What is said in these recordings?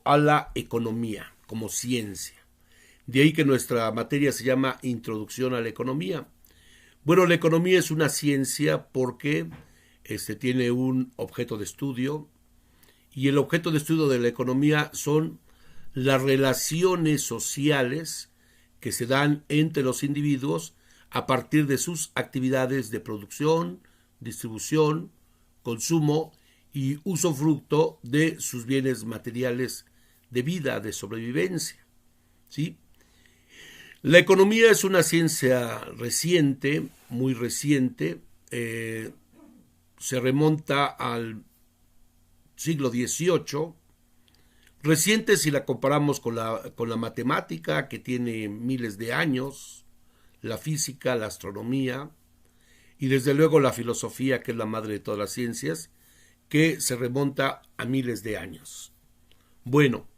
A la economía como ciencia. De ahí que nuestra materia se llama Introducción a la Economía. Bueno, la economía es una ciencia porque tiene un objeto de estudio y el objeto de estudio de la economía son las relaciones sociales que se dan entre los individuos a partir de sus actividades de producción, distribución, consumo y usufructo de sus bienes materiales de vida, de sobrevivencia. ¿Sí? La economía es una ciencia reciente, muy reciente, se remonta al siglo XVIII, reciente si la comparamos con la matemática, que tiene miles de años, la física, la astronomía, y desde luego la filosofía, que es la madre de todas las ciencias, que se remonta a miles de años. Bueno,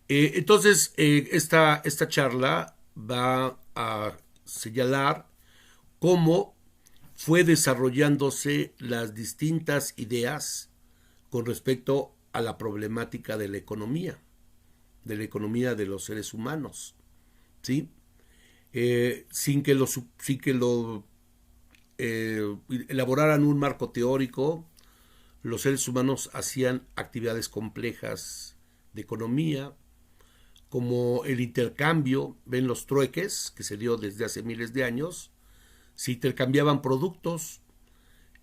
entonces esta charla va a señalar cómo fue desarrollándose las distintas ideas con respecto a la problemática de la economía de los seres humanos, ¿sí? Sin que lo elaboraran un marco teórico, los seres humanos hacían actividades complejas de economía, como el intercambio, ven los trueques, que se dio desde hace miles de años, se intercambiaban productos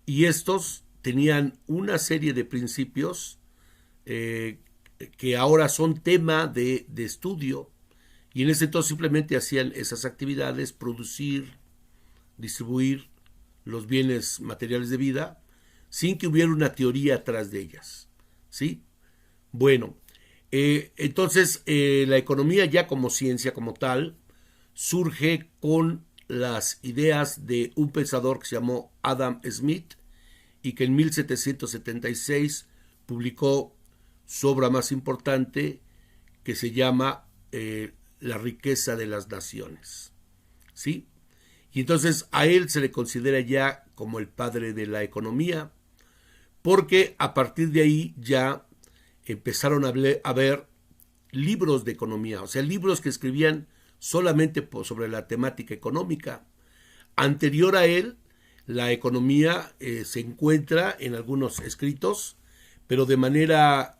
y estos tenían una serie de principios que ahora son tema de estudio, y en ese entonces simplemente hacían esas actividades, producir, distribuir los bienes materiales de vida, sin que hubiera una teoría atrás de ellas. ¿Sí? Bueno, entonces la economía ya como ciencia como tal surge con las ideas de un pensador que se llamó Adam Smith y que en 1776 publicó su obra más importante, que se llama La riqueza de las naciones. ¿Sí? Y entonces a él se le considera ya como el padre de la economía, porque a partir de ahí ya empezaron a ver libros de economía, o sea, libros que escribían solamente sobre la temática económica. Anterior a él, la economía se encuentra en algunos escritos, pero de manera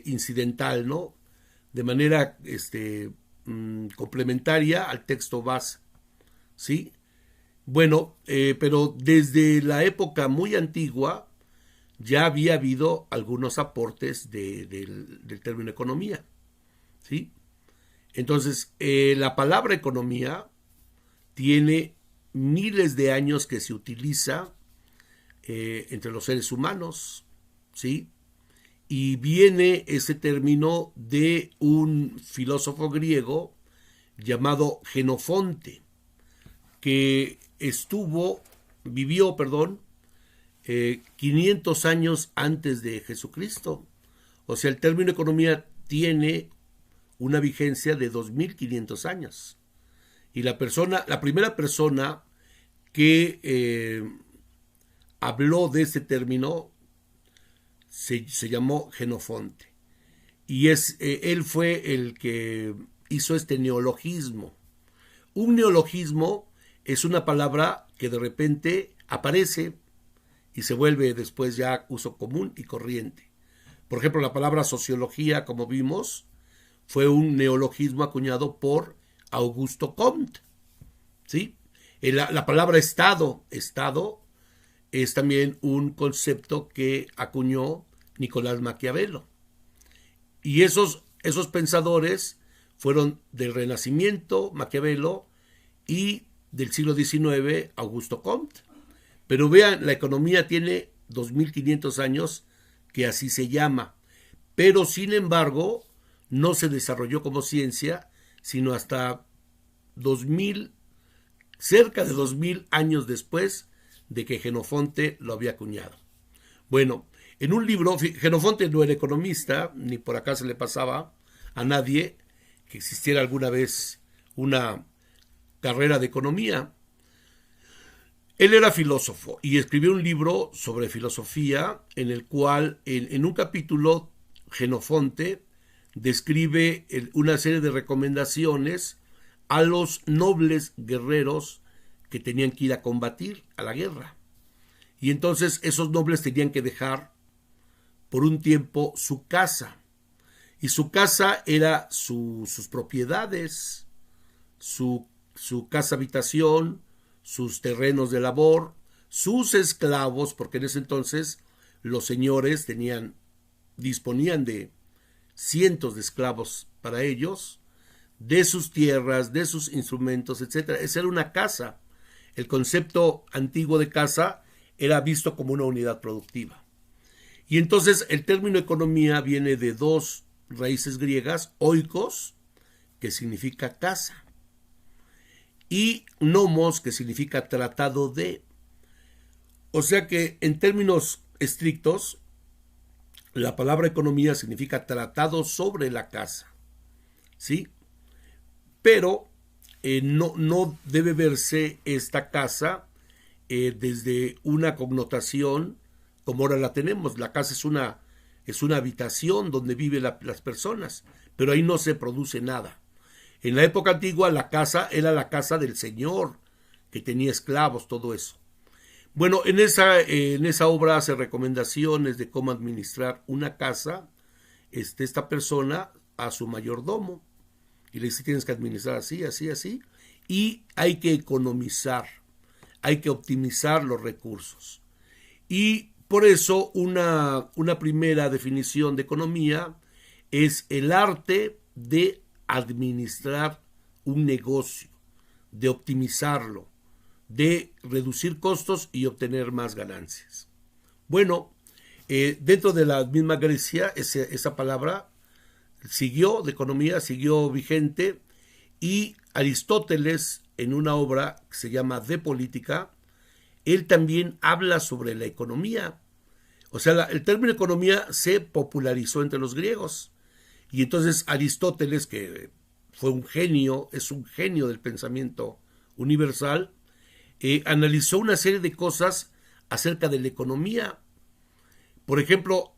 incidental, ¿no? De manera complementaria al texto base, ¿sí? Bueno, pero desde la época muy antigua ya había habido algunos aportes del término economía, ¿sí? Entonces, la palabra economía tiene miles de años que se utiliza entre los seres humanos, ¿sí? Y viene ese término de un filósofo griego llamado Jenofonte, que vivió, 500 años antes de Jesucristo. O sea, el término economía tiene una vigencia de 2500 años. Y la primera persona que habló de ese término se llamó Jenofonte. Y él fue el que hizo este neologismo. Un neologismo es una palabra que de repente aparece y se vuelve después ya uso común y corriente. Por ejemplo, la palabra sociología, como vimos, fue un neologismo acuñado por Augusto Comte, ¿sí? La palabra Estado es también un concepto que acuñó Nicolás Maquiavelo. Y esos pensadores fueron del Renacimiento, Maquiavelo, y del siglo XIX, Augusto Comte. Pero vean, la economía tiene 2500 años que así se llama. Pero sin embargo, no se desarrolló como ciencia, sino hasta cerca de 2000 años después de que Jenofonte lo había acuñado. Bueno, en un libro, Jenofonte no era economista, ni por acá se le pasaba a nadie que existiera alguna vez una carrera de economía. Él era filósofo y escribió un libro sobre filosofía en el cual en un capítulo Jenofonte describe una serie de recomendaciones a los nobles guerreros que tenían que ir a combatir a la guerra. Y entonces esos nobles tenían que dejar por un tiempo su casa. Y su casa era sus propiedades, su casa habitación, sus terrenos de labor, sus esclavos, porque en ese entonces los señores disponían de cientos de esclavos para ellos, de sus tierras, de sus instrumentos, etc. Esa era una casa. El concepto antiguo de casa era visto como una unidad productiva. Y entonces el término economía viene de dos raíces griegas, oikos, que significa casa, y nomos, que significa tratado de. O sea que en términos estrictos, la palabra economía significa tratado sobre la casa, ¿sí? Pero no debe verse esta casa desde una connotación como ahora la tenemos. La casa es una habitación donde viven las personas, pero ahí no se produce nada. En la época antigua la casa era la casa del señor, que tenía esclavos, todo eso. Bueno, en esa obra hace recomendaciones de cómo administrar una casa, esta persona a su mayordomo, y le dice: tienes que administrar así, así, así, y hay que economizar, hay que optimizar los recursos. Y por eso una primera definición de economía es el arte de administrar un negocio, de optimizarlo, de reducir costos y obtener más ganancias. Bueno, dentro de la misma Grecia esa palabra de economía siguió vigente, y Aristóteles, en una obra que se llama De Política, él también habla sobre la economía. O sea, el término economía se popularizó entre los griegos, y entonces Aristóteles, que fue un genio, es un genio del pensamiento universal, analizó una serie de cosas acerca de la economía. Por ejemplo,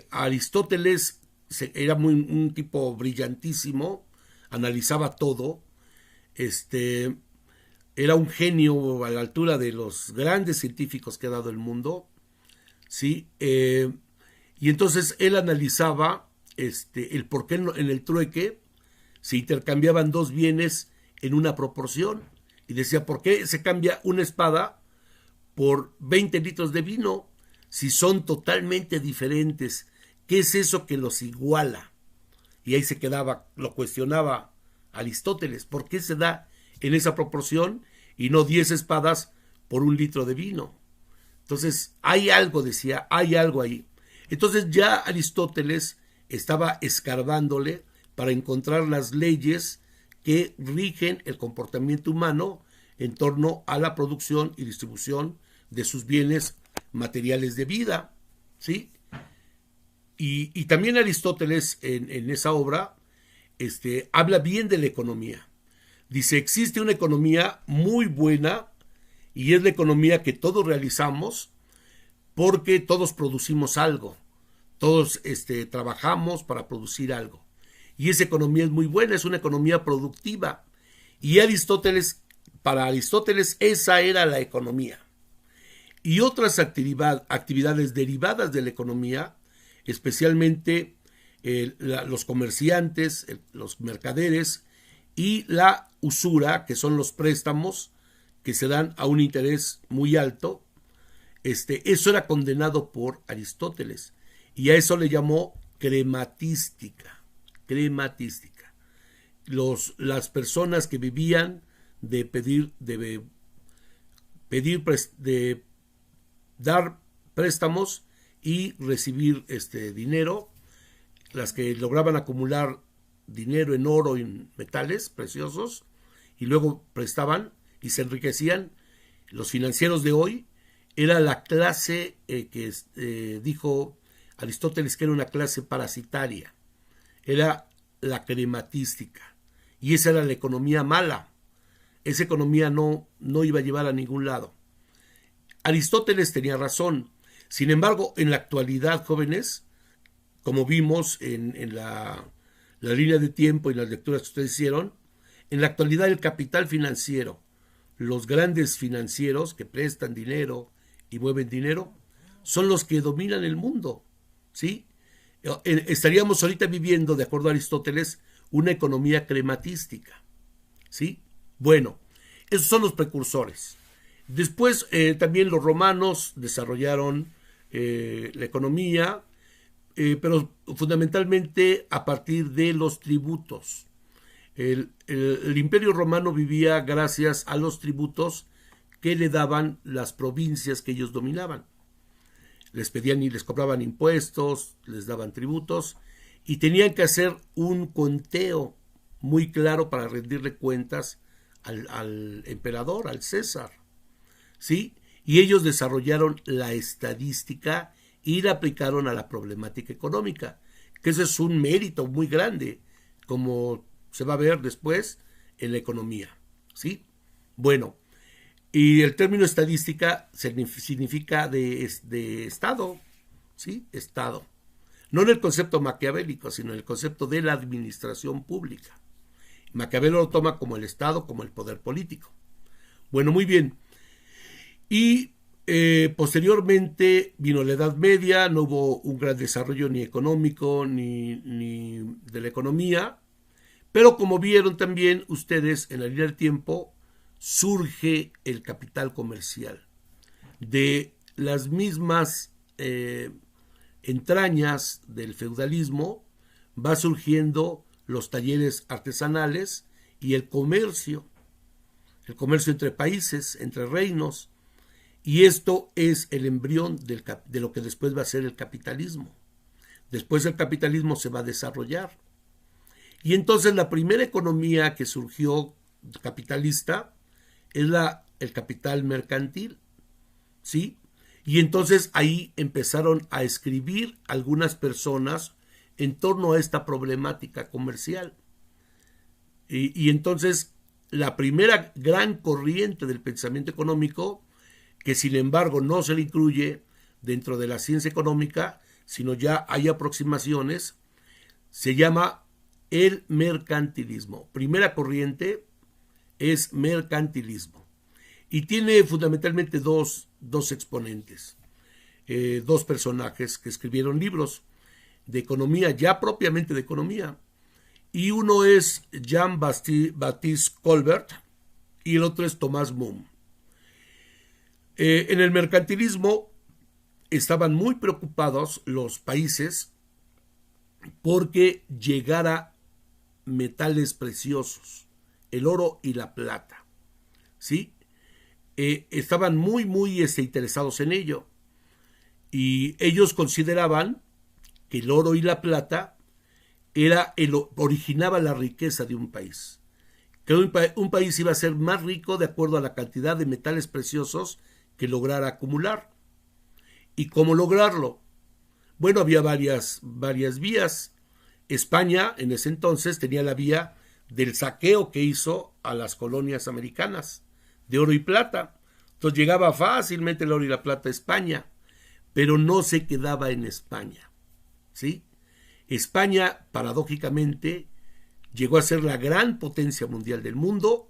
Aristóteles era un tipo brillantísimo, analizaba todo, era un genio a la altura de los grandes científicos que ha dado el mundo, ¿sí? Y entonces él analizaba el por qué en el trueque se intercambiaban dos bienes en una proporción, y decía: ¿por qué se cambia una espada por 20 litros de vino si son totalmente diferentes? ¿Qué es eso que los iguala? Y ahí se quedaba, lo cuestionaba Aristóteles: ¿por qué se da en esa proporción y no 10 espadas por un litro de vino? Entonces hay algo, decía, hay algo ahí. Entonces ya Aristóteles estaba escarbándole para encontrar las leyes que rigen el comportamiento humano en torno a la producción y distribución de sus bienes materiales de vida, ¿sí? Y también Aristóteles en esa obra habla bien de la economía. Dice: existe una economía muy buena, y es la economía que todos realizamos porque todos producimos algo, todos trabajamos para producir algo. Y esa economía es muy buena, es una economía productiva. Y para Aristóteles esa era la economía. Y otras actividades derivadas de la economía, especialmente los comerciantes, los mercaderes, y la usura, que son los préstamos que se dan a un interés muy alto, eso era condenado por Aristóteles, y a eso le llamó crematística. Las personas que vivían de dar préstamos y recibir dinero, las que lograban acumular dinero en oro y en metales preciosos y luego prestaban y se enriquecían. Los financieros de hoy era la clase que dijo Aristóteles que era una clase parasitaria, era la crematística, y esa era la economía mala. Esa economía no iba a llevar a ningún lado. Aristóteles tenía razón. Sin embargo, en la actualidad, jóvenes, como vimos en la línea de tiempo y las lecturas que ustedes hicieron, en la actualidad el capital financiero, los grandes financieros que prestan dinero y mueven dinero, son los que dominan el mundo, ¿sí? Estaríamos ahorita viviendo, de acuerdo a Aristóteles, una economía crematística, ¿sí? Bueno, esos son los precursores. Después también los romanos desarrollaron la economía, pero fundamentalmente a partir de los tributos. El Imperio Romano vivía gracias a los tributos que le daban las provincias que ellos dominaban. Les pedían y les cobraban impuestos, les daban tributos y tenían que hacer un conteo muy claro para rendirle cuentas al emperador, al César, ¿sí? Y ellos desarrollaron la estadística y la aplicaron a la problemática económica, que ese es un mérito muy grande, como se va a ver después en la economía, ¿sí? Bueno, y el término estadística significa de Estado, ¿sí? Estado. No en el concepto maquiavélico, sino en el concepto de la administración pública. Maquiavelo lo toma como el Estado, como el poder político. Bueno, muy bien. Y posteriormente vino la Edad Media, no hubo un gran desarrollo ni económico ni de la economía, pero como vieron también ustedes en la línea del tiempo, surge el capital comercial. De las mismas entrañas del feudalismo va surgiendo los talleres artesanales y el comercio entre países, entre reinos, y esto es el embrión de lo que después va a ser el capitalismo. Después el capitalismo se va a desarrollar. Y entonces la primera economía que surgió capitalista es el capital mercantil, ¿sí? Y entonces ahí empezaron a escribir algunas personas en torno a esta problemática comercial. Y entonces la primera gran corriente del pensamiento económico, que sin embargo no se le incluye dentro de la ciencia económica, sino ya hay aproximaciones, se llama el mercantilismo. Primera corriente es mercantilismo. Y tiene fundamentalmente dos exponentes, dos personajes que escribieron libros de economía, ya propiamente de economía. Y uno es Jean-Baptiste Colbert y el otro es Thomas Moore. En el mercantilismo estaban muy preocupados los países porque llegara metales preciosos, el oro y la plata, ¿sí? Estaban muy interesados en ello, y ellos consideraban que el oro y la plata originaba la riqueza de un país, que un país iba a ser más rico de acuerdo a la cantidad de metales preciosos que lograra acumular. ¿Y cómo lograrlo? Bueno, había varias vías. España en ese entonces tenía la vía del saqueo que hizo a las colonias americanas de oro y plata. Entonces llegaba fácilmente el oro y la plata a España, pero no se quedaba en España, ¿sí? España, paradójicamente, llegó a ser la gran potencia mundial del mundo,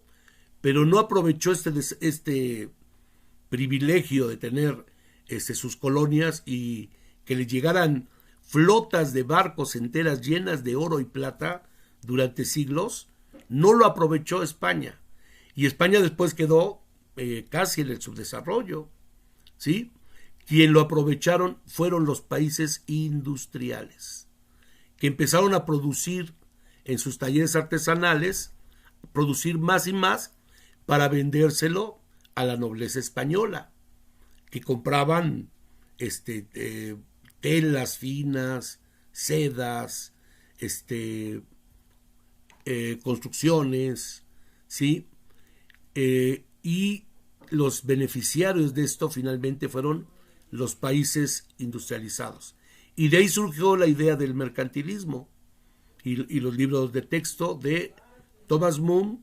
pero no aprovechó este privilegio de tener sus colonias y que le llegaran flotas de barcos enteras llenas de oro y plata durante siglos. No lo aprovechó España, y España después quedó casi en el subdesarrollo, ¿sí? Quien lo aprovecharon fueron los países industriales, que empezaron a producir en sus talleres artesanales, producir más y más para vendérselo a la nobleza española, que compraban telas finas, sedas, construcciones, ¿sí? Y los beneficiarios de esto finalmente fueron los países industrializados. Y de ahí surgió la idea del mercantilismo y los libros de texto de Thomas Moore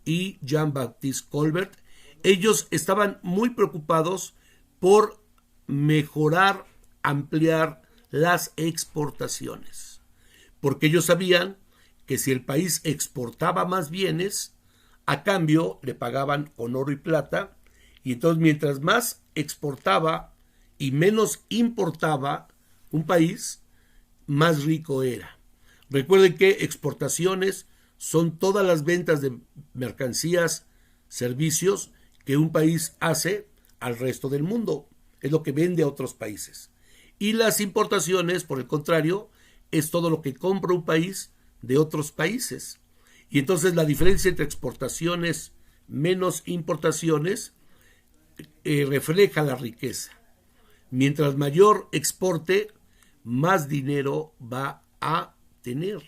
y Jean-Baptiste Colbert. Ellos estaban muy preocupados por mejorar, ampliar las exportaciones, porque ellos sabían que si el país exportaba más bienes, a cambio le pagaban con oro y plata, y entonces mientras más exportaba y menos importaba un país, más rico era. Recuerden que exportaciones son todas las ventas de mercancías, servicios que un país hace al resto del mundo. Es lo que vende a otros países. Y las importaciones, por el contrario, es todo lo que compra un país de otros países. Y entonces la diferencia entre exportaciones menos importaciones refleja la riqueza. Mientras mayor exporte, más dinero va a tener.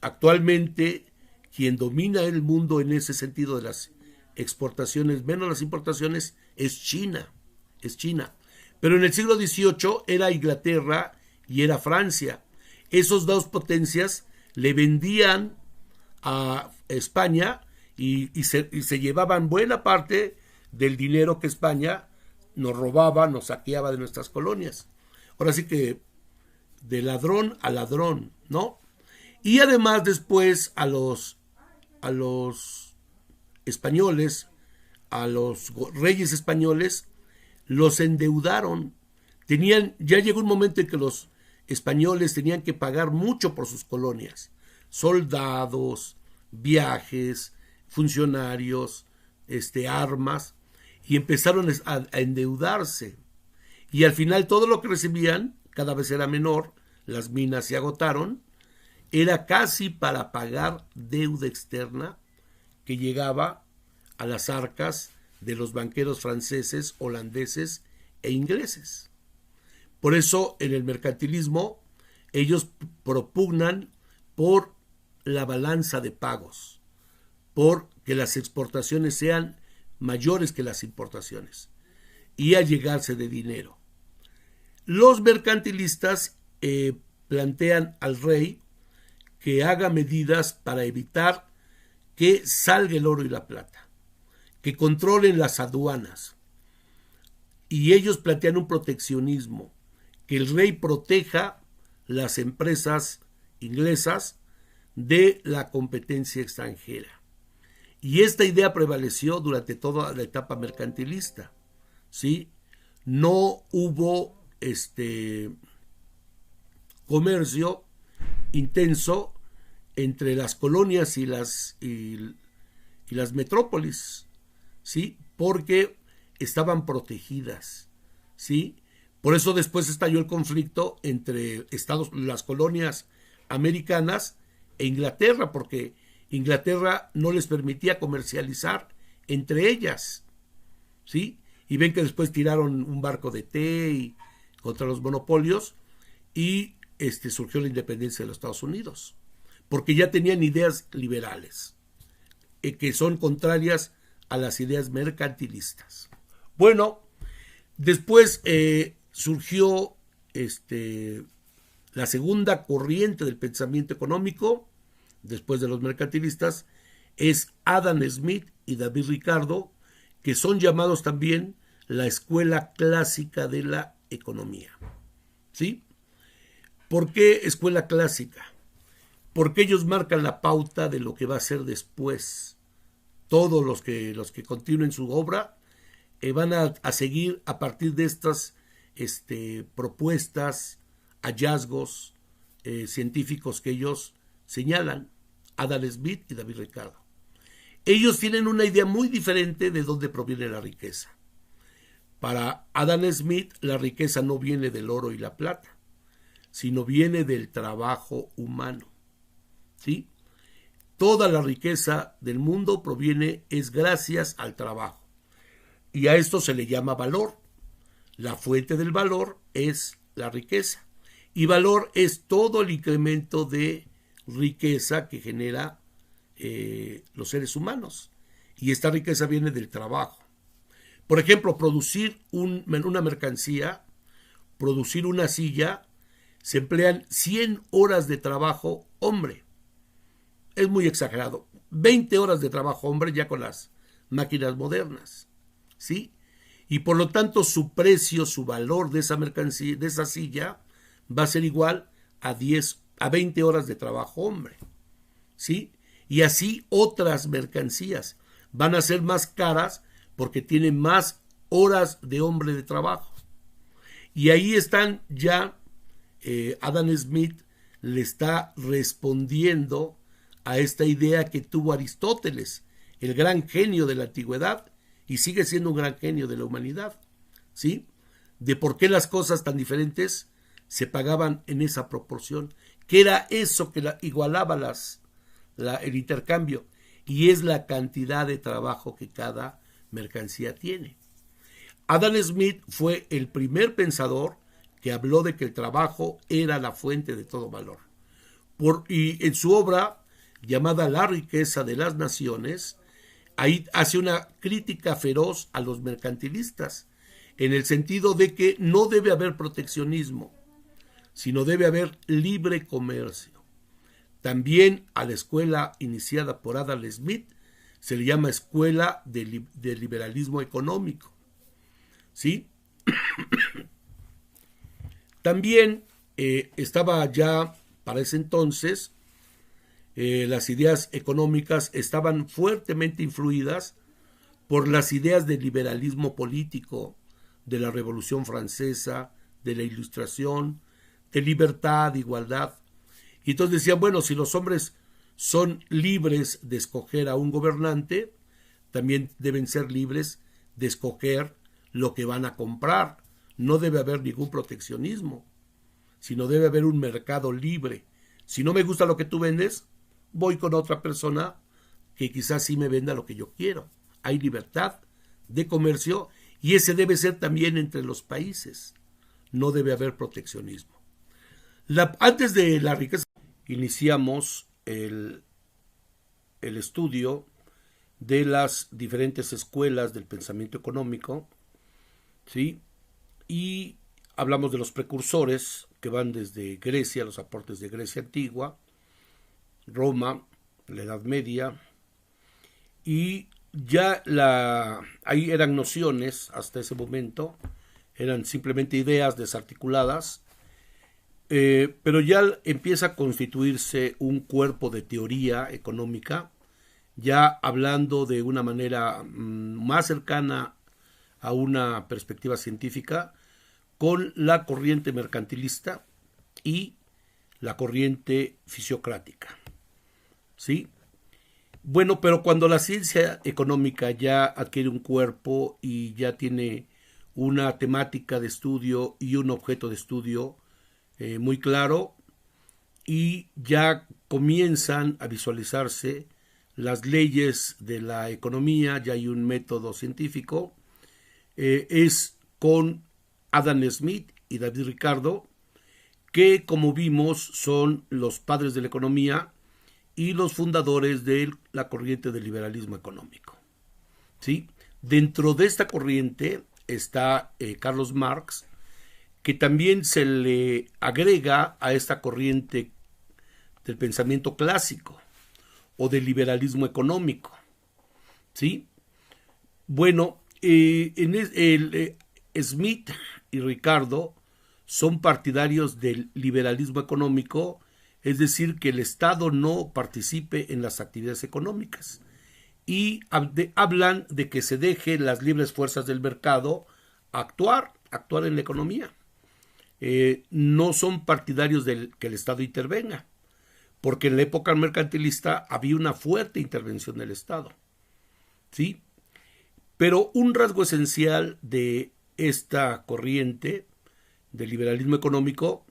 Actualmente, quien domina el mundo en ese sentido de las exportaciones menos las importaciones es China. Es China. Pero en el siglo XVIII era Inglaterra y era Francia. Esos dos potencias le vendían a España y se llevaban buena parte del dinero que España nos robaba, nos saqueaba de nuestras colonias. Ahora sí que de ladrón a ladrón, ¿no? Y además después a los españoles, a los reyes españoles, los endeudaron. Ya llegó un momento en que los españoles tenían que pagar mucho por sus colonias. Soldados, viajes, funcionarios, armas, y empezaron a endeudarse. Y al final todo lo que recibían cada vez era menor, las minas se agotaron, era casi para pagar deuda externa que llegaba a las arcas de los banqueros franceses, holandeses e ingleses. Por eso en el mercantilismo ellos propugnan por la balanza de pagos, por que las exportaciones sean mayores que las importaciones y allegarse de dinero. Los mercantilistas plantean al rey que haga medidas para evitar que salga el oro y la plata, que controlen las aduanas. Y ellos plantean un proteccionismo, que el rey proteja las empresas inglesas de la competencia extranjera. Y esta idea prevaleció durante toda la etapa mercantilista, ¿sí? No hubo comercio intenso entre las colonias y las metrópolis, ¿sí? Porque estaban protegidas, ¿sí? Por eso después estalló el conflicto entre las colonias americanas e Inglaterra, porque Inglaterra no les permitía comercializar entre ellas, ¿sí? Y ven que después tiraron un barco de té contra los monopolios y surgió la independencia de los Estados Unidos, porque ya tenían ideas liberales, que son contrarias a las ideas mercantilistas. Bueno, después surgió la segunda corriente del pensamiento económico, después de los mercantilistas, es Adam Smith y David Ricardo, que son llamados también la escuela clásica de la economía, ¿sí? ¿Por qué escuela clásica? Porque ellos marcan la pauta de lo que va a ser después. Todos los que continúen su obra van a seguir a partir de estas propuestas, hallazgos científicos que ellos señalan, Adam Smith y David Ricardo. Ellos tienen una idea muy diferente de dónde proviene la riqueza. Para Adam Smith, la riqueza no viene del oro y la plata, sino viene del trabajo humano, ¿sí? Toda la riqueza del mundo es gracias al trabajo. Y a esto se le llama valor. La fuente del valor es la riqueza. Y valor es todo el incremento de riqueza que genera los seres humanos. Y esta riqueza viene del trabajo. Por ejemplo, producir una mercancía, producir una silla, se emplean 100 horas de trabajo hombre. Es muy exagerado. 20 horas de trabajo hombre ya con las máquinas modernas, ¿sí? Y por lo tanto su precio, su valor de esa mercancía, de esa silla, va a ser igual a 20 horas de trabajo hombre, ¿sí? Y así otras mercancías van a ser más caras porque tienen más horas de hombre de trabajo. Y ahí están ya, Adam Smith le está respondiendo a esta idea que tuvo Aristóteles, el gran genio de la antigüedad, y sigue siendo un gran genio de la humanidad, ¿sí? De por qué las cosas tan diferentes se pagaban en esa proporción, que era eso que igualaba el intercambio, y es la cantidad de trabajo que cada mercancía tiene. Adam Smith fue el primer pensador que habló de que el trabajo era la fuente de todo valor. Y en su obra llamada La riqueza de las naciones, ahí hace una crítica feroz a los mercantilistas, en el sentido de que no debe haber proteccionismo, sino debe haber libre comercio. También a la escuela iniciada por Adam Smith se le llama escuela de liberalismo económico, ¿sí? También estaba ya para ese entonces, las ideas económicas estaban fuertemente influidas por las ideas del liberalismo político, de la Revolución Francesa, de la Ilustración, de libertad, de igualdad. Y entonces decían, bueno, si los hombres son libres de escoger a un gobernante, también deben ser libres de escoger lo que van a comprar. No debe haber ningún proteccionismo, sino debe haber un mercado libre. Si no me gusta lo que tú vendes, voy con otra persona que quizás sí me venda lo que yo quiero. Hay libertad de comercio y ese debe ser también entre los países. No debe haber proteccionismo. Antes de la riqueza, iniciamos el estudio de las diferentes escuelas del pensamiento económico, ¿sí? Y hablamos de los precursores que van desde Grecia, los aportes de Grecia antigua, Roma, la Edad Media, y ya ahí eran nociones hasta ese momento, eran simplemente ideas desarticuladas, pero ya empieza a constituirse un cuerpo de teoría económica, ya hablando de una manera más cercana a una perspectiva científica, con la corriente mercantilista y la corriente fisiocrática, ¿sí? Bueno, pero cuando la ciencia económica ya adquiere un cuerpo y ya tiene una temática de estudio y un objeto de estudio muy claro, y ya comienzan a visualizarse las leyes de la economía, ya hay un método científico, es con Adam Smith y David Ricardo, que como vimos son los padres de la economía y los fundadores de la corriente del liberalismo económico, ¿sí? Dentro de esta corriente está Carlos Marx, que también se le agrega a esta corriente del pensamiento clásico o del liberalismo económico, ¿sí? Bueno, Smith y Ricardo son partidarios del liberalismo económico, es decir, que el Estado no participe en las actividades económicas, y hablan de que se deje las libres fuerzas del mercado actuar en la economía. No son partidarios de que el Estado intervenga, porque en la época mercantilista había una fuerte intervención del Estado, ¿sí? Pero un rasgo esencial de esta corriente del liberalismo económico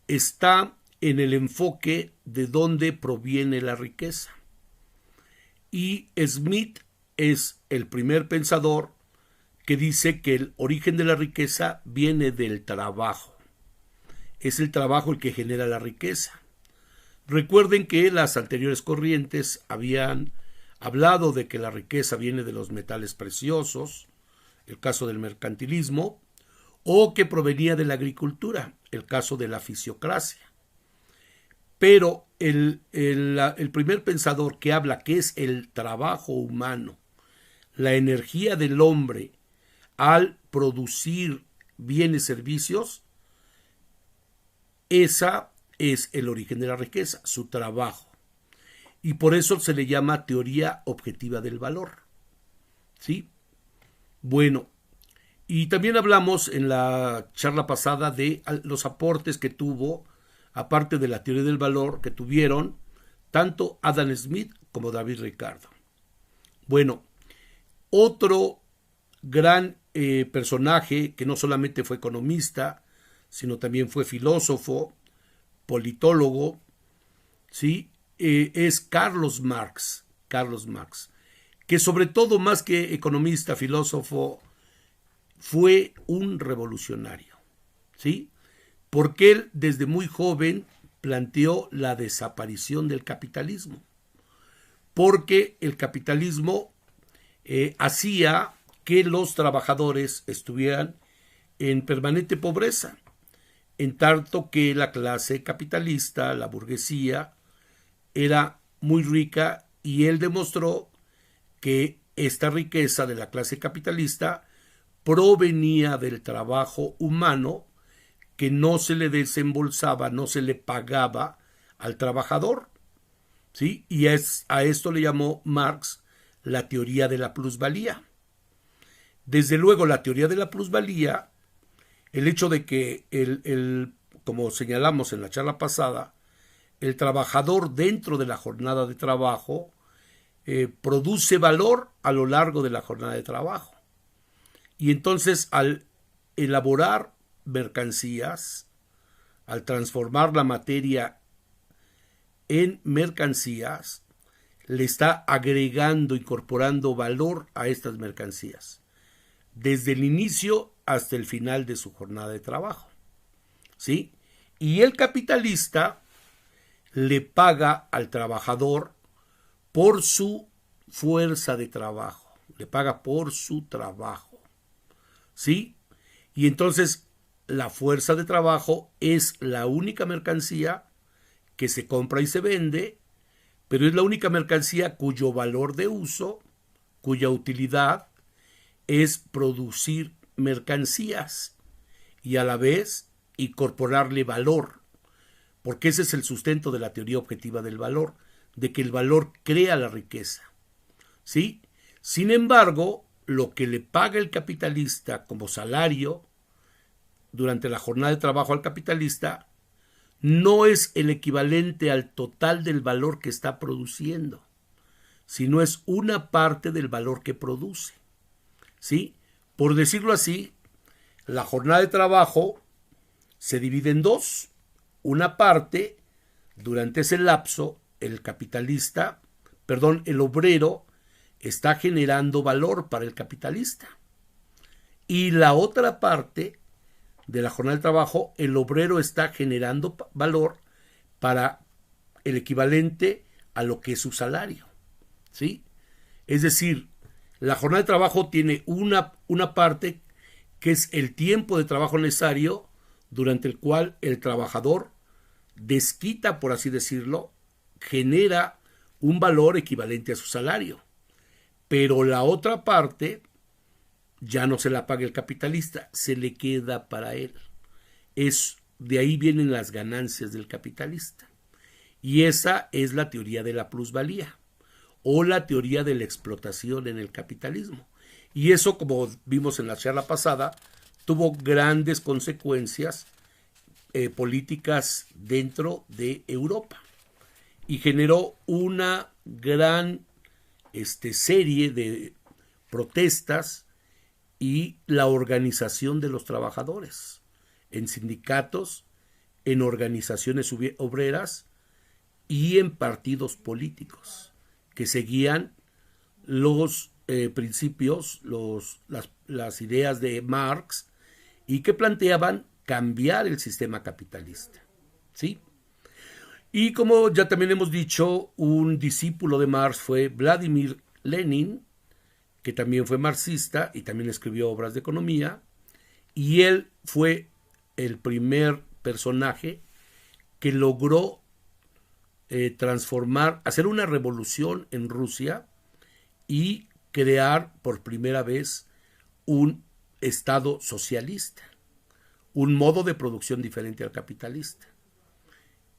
está en el enfoque de dónde proviene la riqueza. Y Smith es el primer pensador que dice que el origen de la riqueza viene del trabajo. Es el trabajo el que genera la riqueza. Recuerden que las anteriores corrientes habían hablado de que la riqueza viene de los metales preciosos, el caso del mercantilismo, o que provenía de la agricultura, el caso de la fisiocracia. Pero el primer pensador que habla que es el trabajo humano, la energía del hombre al producir bienes y servicios, Esa es el origen de la riqueza, su trabajo. Y por eso se le llama teoría objetiva del valor. ¿Sí? Bueno, y también hablamos en la charla pasada de los aportes que tuvo, aparte de la teoría del valor, que tuvieron tanto Adam Smith como David Ricardo. Bueno, otro gran personaje que no solamente fue economista, sino también fue filósofo, politólogo, ¿sí? Es Carlos Marx. Carlos Marx, que sobre todo más que economista, filósofo, fue un revolucionario, ¿sí? Porque él desde muy joven planteó la desaparición del capitalismo, porque el capitalismo hacía que los trabajadores estuvieran en permanente pobreza, en tanto que la clase capitalista, la burguesía, era muy rica, y él demostró que esta riqueza de la clase capitalista provenía del trabajo humano que no se le desembolsaba, no se le pagaba al trabajador, ¿sí? Y a esto le llamó Marx la teoría de la plusvalía. Desde luego, la teoría de la plusvalía, el hecho de que como señalamos en la charla pasada, el trabajador dentro de la jornada de trabajo produce valor a lo largo de la jornada de trabajo. Y entonces, al elaborar mercancías, al transformar la materia en mercancías, le está agregando, incorporando valor a estas mercancías, desde el inicio hasta el final de su jornada de trabajo, ¿sí? Y el capitalista le paga al trabajador por su fuerza de trabajo, le paga por su trabajo, ¿sí? Y entonces la fuerza de trabajo es la única mercancía que se compra y se vende, pero es la única mercancía cuyo valor de uso, cuya utilidad es producir mercancías y a la vez incorporarle valor, porque ese es el sustento de la teoría objetiva del valor, de que el valor crea la riqueza, ¿sí? Sin embargo, lo que le paga el capitalista como salario durante la jornada de trabajo al capitalista no es el equivalente al total del valor que está produciendo, sino es una parte del valor que produce, ¿sí? Por decirlo así, la jornada de trabajo se divide en dos. Una parte, durante ese lapso, el obrero está generando valor para el capitalista. Y la otra parte de la jornada de trabajo, el obrero está generando valor para el equivalente a lo que es su salario, ¿sí? Es decir, la jornada de trabajo tiene una parte que es el tiempo de trabajo necesario durante el cual el trabajador desquita, por así decirlo, genera un valor equivalente a su salario. Pero la otra parte ya no se la paga el capitalista, se le queda para él. De ahí vienen las ganancias del capitalista. Y esa es la teoría de la plusvalía o la teoría de la explotación en el capitalismo. Y eso, como vimos en la charla pasada, tuvo grandes consecuencias políticas dentro de Europa y generó una gran serie de protestas y la organización de los trabajadores en sindicatos, en organizaciones obreras y en partidos políticos que seguían los principios, las ideas de Marx y que planteaban cambiar el sistema capitalista, ¿sí? Y como ya también hemos dicho, un discípulo de Marx fue Vladimir Lenin, que también fue marxista y también escribió obras de economía, y él fue el primer personaje que logró hacer una revolución en Rusia y crear por primera vez un Estado socialista, un modo de producción diferente al capitalista.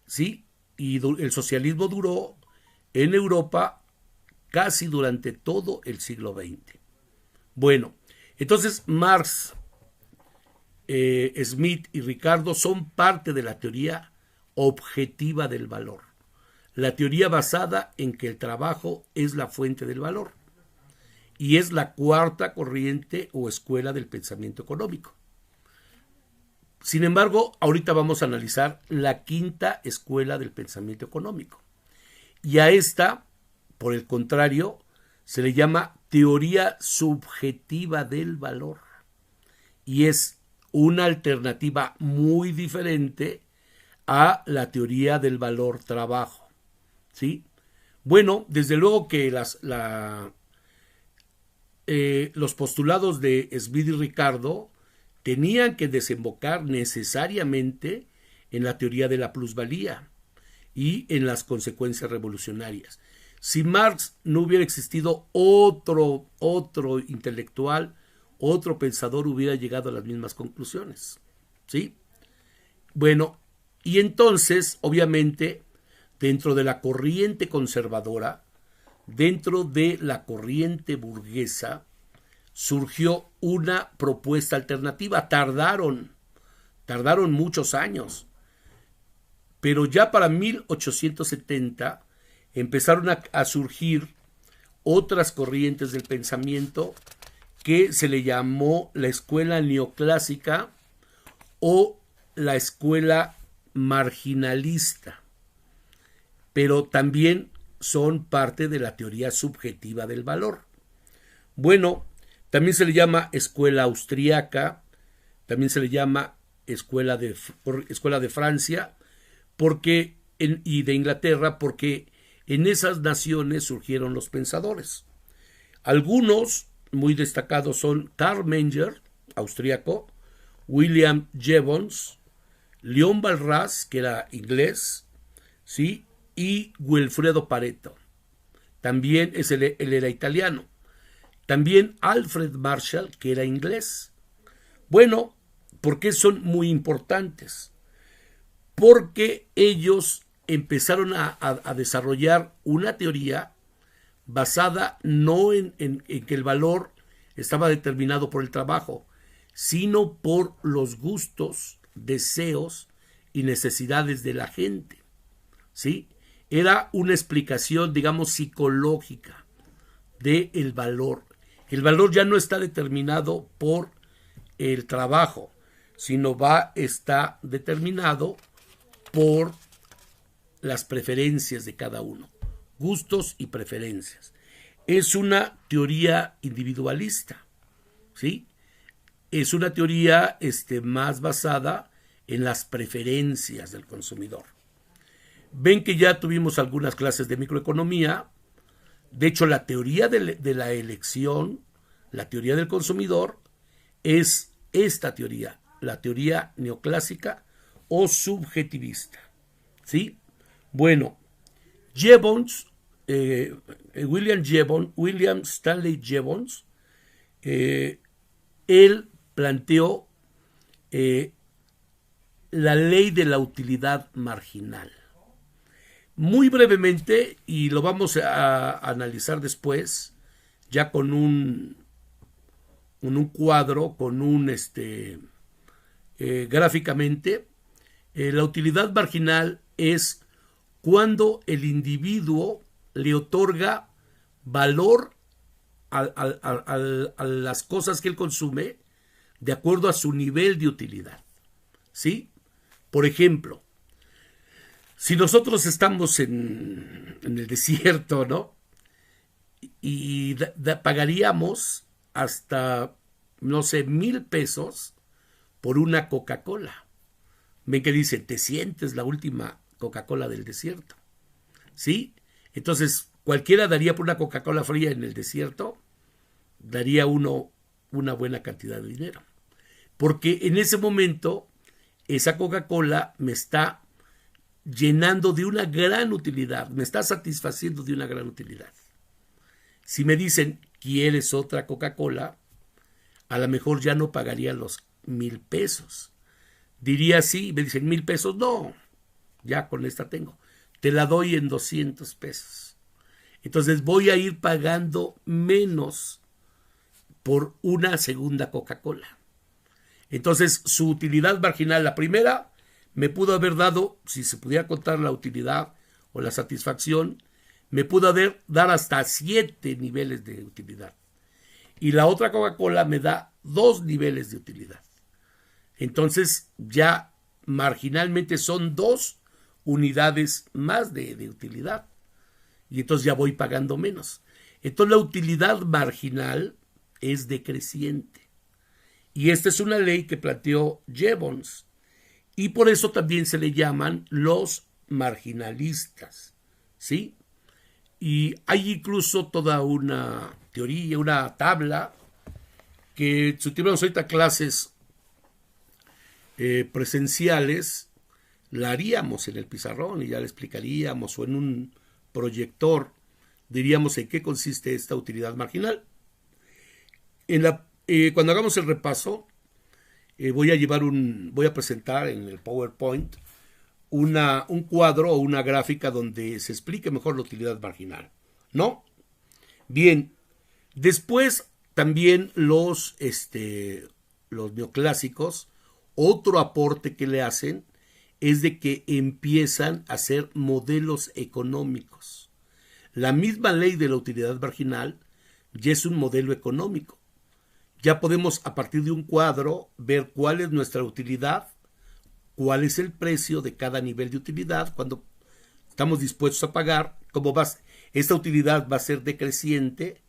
¿sí? Y el socialismo duró en Europa casi durante todo el siglo XX. Bueno, entonces Marx, Smith y Ricardo son parte de la teoría objetiva del valor, la teoría basada en que el trabajo es la fuente del valor, y es la cuarta corriente o escuela del pensamiento económico. Sin embargo, ahorita vamos a analizar la quinta escuela del pensamiento económico. Y a esta, por el contrario, se le llama teoría subjetiva del valor. Y es una alternativa muy diferente a la teoría del valor trabajo. ¿Sí? Bueno, desde luego que los postulados de Smith y Ricardo tenían que desembocar necesariamente en la teoría de la plusvalía y en las consecuencias revolucionarias. Si Marx no hubiera existido, otro intelectual, otro pensador hubiera llegado a las mismas conclusiones. ¿Sí? Bueno, y entonces, obviamente, dentro de la corriente conservadora, dentro de la corriente burguesa, surgió una propuesta alternativa. Tardaron muchos años, pero ya para 1870 empezaron a surgir otras corrientes del pensamiento que se le llamó la escuela neoclásica o la escuela marginalista, pero también son parte de la teoría subjetiva del valor. Bueno, también se le llama escuela austríaca, también se le llama escuela de Francia y de Inglaterra, porque en esas naciones surgieron los pensadores. Algunos muy destacados son Karl Menger, austríaco, William Jevons, Leon Walras, que era inglés, ¿sí? Y Wilfredo Pareto. También él era italiano. También Alfred Marshall, que era inglés. Bueno, ¿por qué son muy importantes? Porque ellos empezaron a desarrollar una teoría basada no en que el valor estaba determinado por el trabajo, sino por los gustos, deseos y necesidades de la gente. ¿Sí? Era una explicación, digamos, psicológica del valor. El valor ya no está determinado por el trabajo, sino está determinado por las preferencias de cada uno, gustos y preferencias. Es una teoría individualista, ¿sí? Es una teoría más basada en las preferencias del consumidor. Ven que ya tuvimos algunas clases de microeconomía. De hecho, la teoría de la elección, la teoría del consumidor, es esta teoría, la teoría neoclásica o subjetivista. ¿Sí? Bueno, William Stanley Jevons, él planteó la ley de la utilidad marginal. Muy brevemente, y lo vamos a analizar después, ya con un cuadro, con gráficamente, la utilidad marginal es cuando el individuo le otorga valor a las cosas que él consume de acuerdo a su nivel de utilidad. ¿Sí? Por ejemplo, si nosotros estamos en el desierto, ¿no? Y pagaríamos hasta, no sé, 1,000 pesos por una Coca-Cola. Ven que dice, te sientes la última Coca-Cola del desierto. ¿Sí? Entonces, cualquiera daría por una Coca-Cola fría en el desierto, daría uno una buena cantidad de dinero. Porque en ese momento, esa Coca-Cola me está llenando de una gran utilidad, me está satisfaciendo de una gran utilidad. Si me dicen, ¿quieres otra Coca-Cola? A lo mejor ya no pagaría los 1,000 pesos. Diría sí, me dicen 1,000 pesos, no, ya con esta tengo, te la doy en 200 pesos. Entonces voy a ir pagando menos por una segunda Coca-Cola. Entonces su utilidad marginal, la primera, me pudo haber dado, si se pudiera contar la utilidad o la satisfacción, me pudo dar hasta 7 niveles de utilidad. Y la otra Coca-Cola me da 2 niveles de utilidad. Entonces ya marginalmente son 2 unidades más de utilidad. Y entonces ya voy pagando menos. Entonces la utilidad marginal es decreciente. Y esta es una ley que planteó Jevons. Y por eso también se le llaman los marginalistas. ¿Sí? Y hay incluso toda una teoría, una tabla, que si tuviéramos ahorita clases presenciales, la haríamos en el pizarrón y ya le explicaríamos, o en un proyector diríamos en qué consiste esta utilidad marginal. Cuando hagamos el repaso, voy a presentar en el PowerPoint un cuadro o una gráfica donde se explique mejor la utilidad marginal, ¿no? Bien, después también los neoclásicos, otro aporte que le hacen es de que empiezan a hacer modelos económicos. La misma ley de la utilidad marginal ya es un modelo económico. Ya podemos, a partir de un cuadro, ver cuál es nuestra utilidad, cuál es el precio de cada nivel de utilidad, cuando estamos dispuestos a pagar, cómo va. Esta utilidad va a ser decreciente,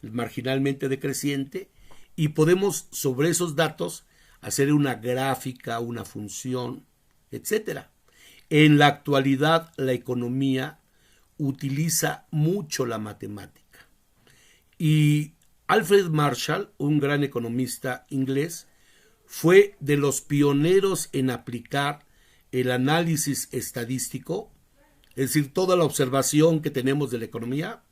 marginalmente decreciente, y podemos sobre esos datos hacer una gráfica, una función, etc. En la actualidad la economía utiliza mucho la matemática. Y Alfred Marshall, un gran economista inglés, fue de los pioneros en aplicar el análisis estadístico, es decir, toda la observación que tenemos de la economía,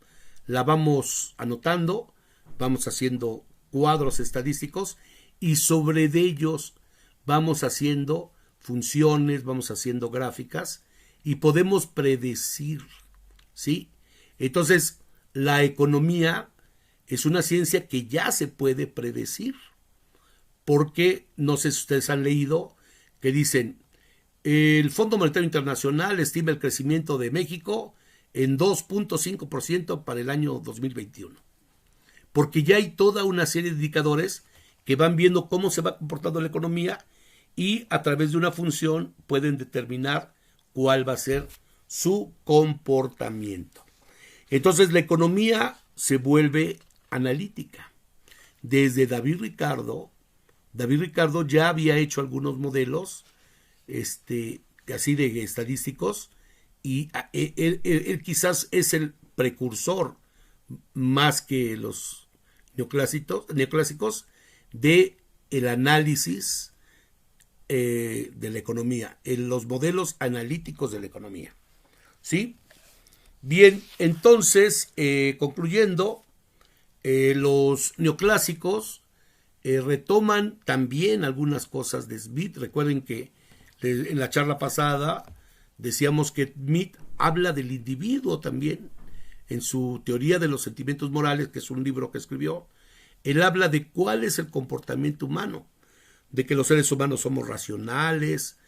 la vamos anotando, vamos haciendo cuadros estadísticos y sobre de ellos vamos haciendo funciones, vamos haciendo gráficas y podemos predecir, ¿sí? Entonces, la economía es una ciencia que ya se puede predecir, porque no sé si ustedes han leído que dicen, el Fondo Monetario Internacional estima el crecimiento de México en 2.5% para el año 2021. Porque ya hay toda una serie de indicadores que van viendo cómo se va comportando la economía y a través de una función pueden determinar cuál va a ser su comportamiento. Entonces la economía se vuelve analítica. Desde David Ricardo ya había hecho algunos modelos así de estadísticos y él quizás es el precursor más que los neoclásicos de el análisis de la economía, en los modelos analíticos de la economía. ¿Sí? Bien, entonces, concluyendo, los neoclásicos retoman también algunas cosas de Smith. Recuerden que en la charla pasada decíamos que Smith habla del individuo también en su teoría de los sentimientos morales, que es un libro que escribió. Él habla de cuál es el comportamiento humano, de que los seres humanos somos racionales,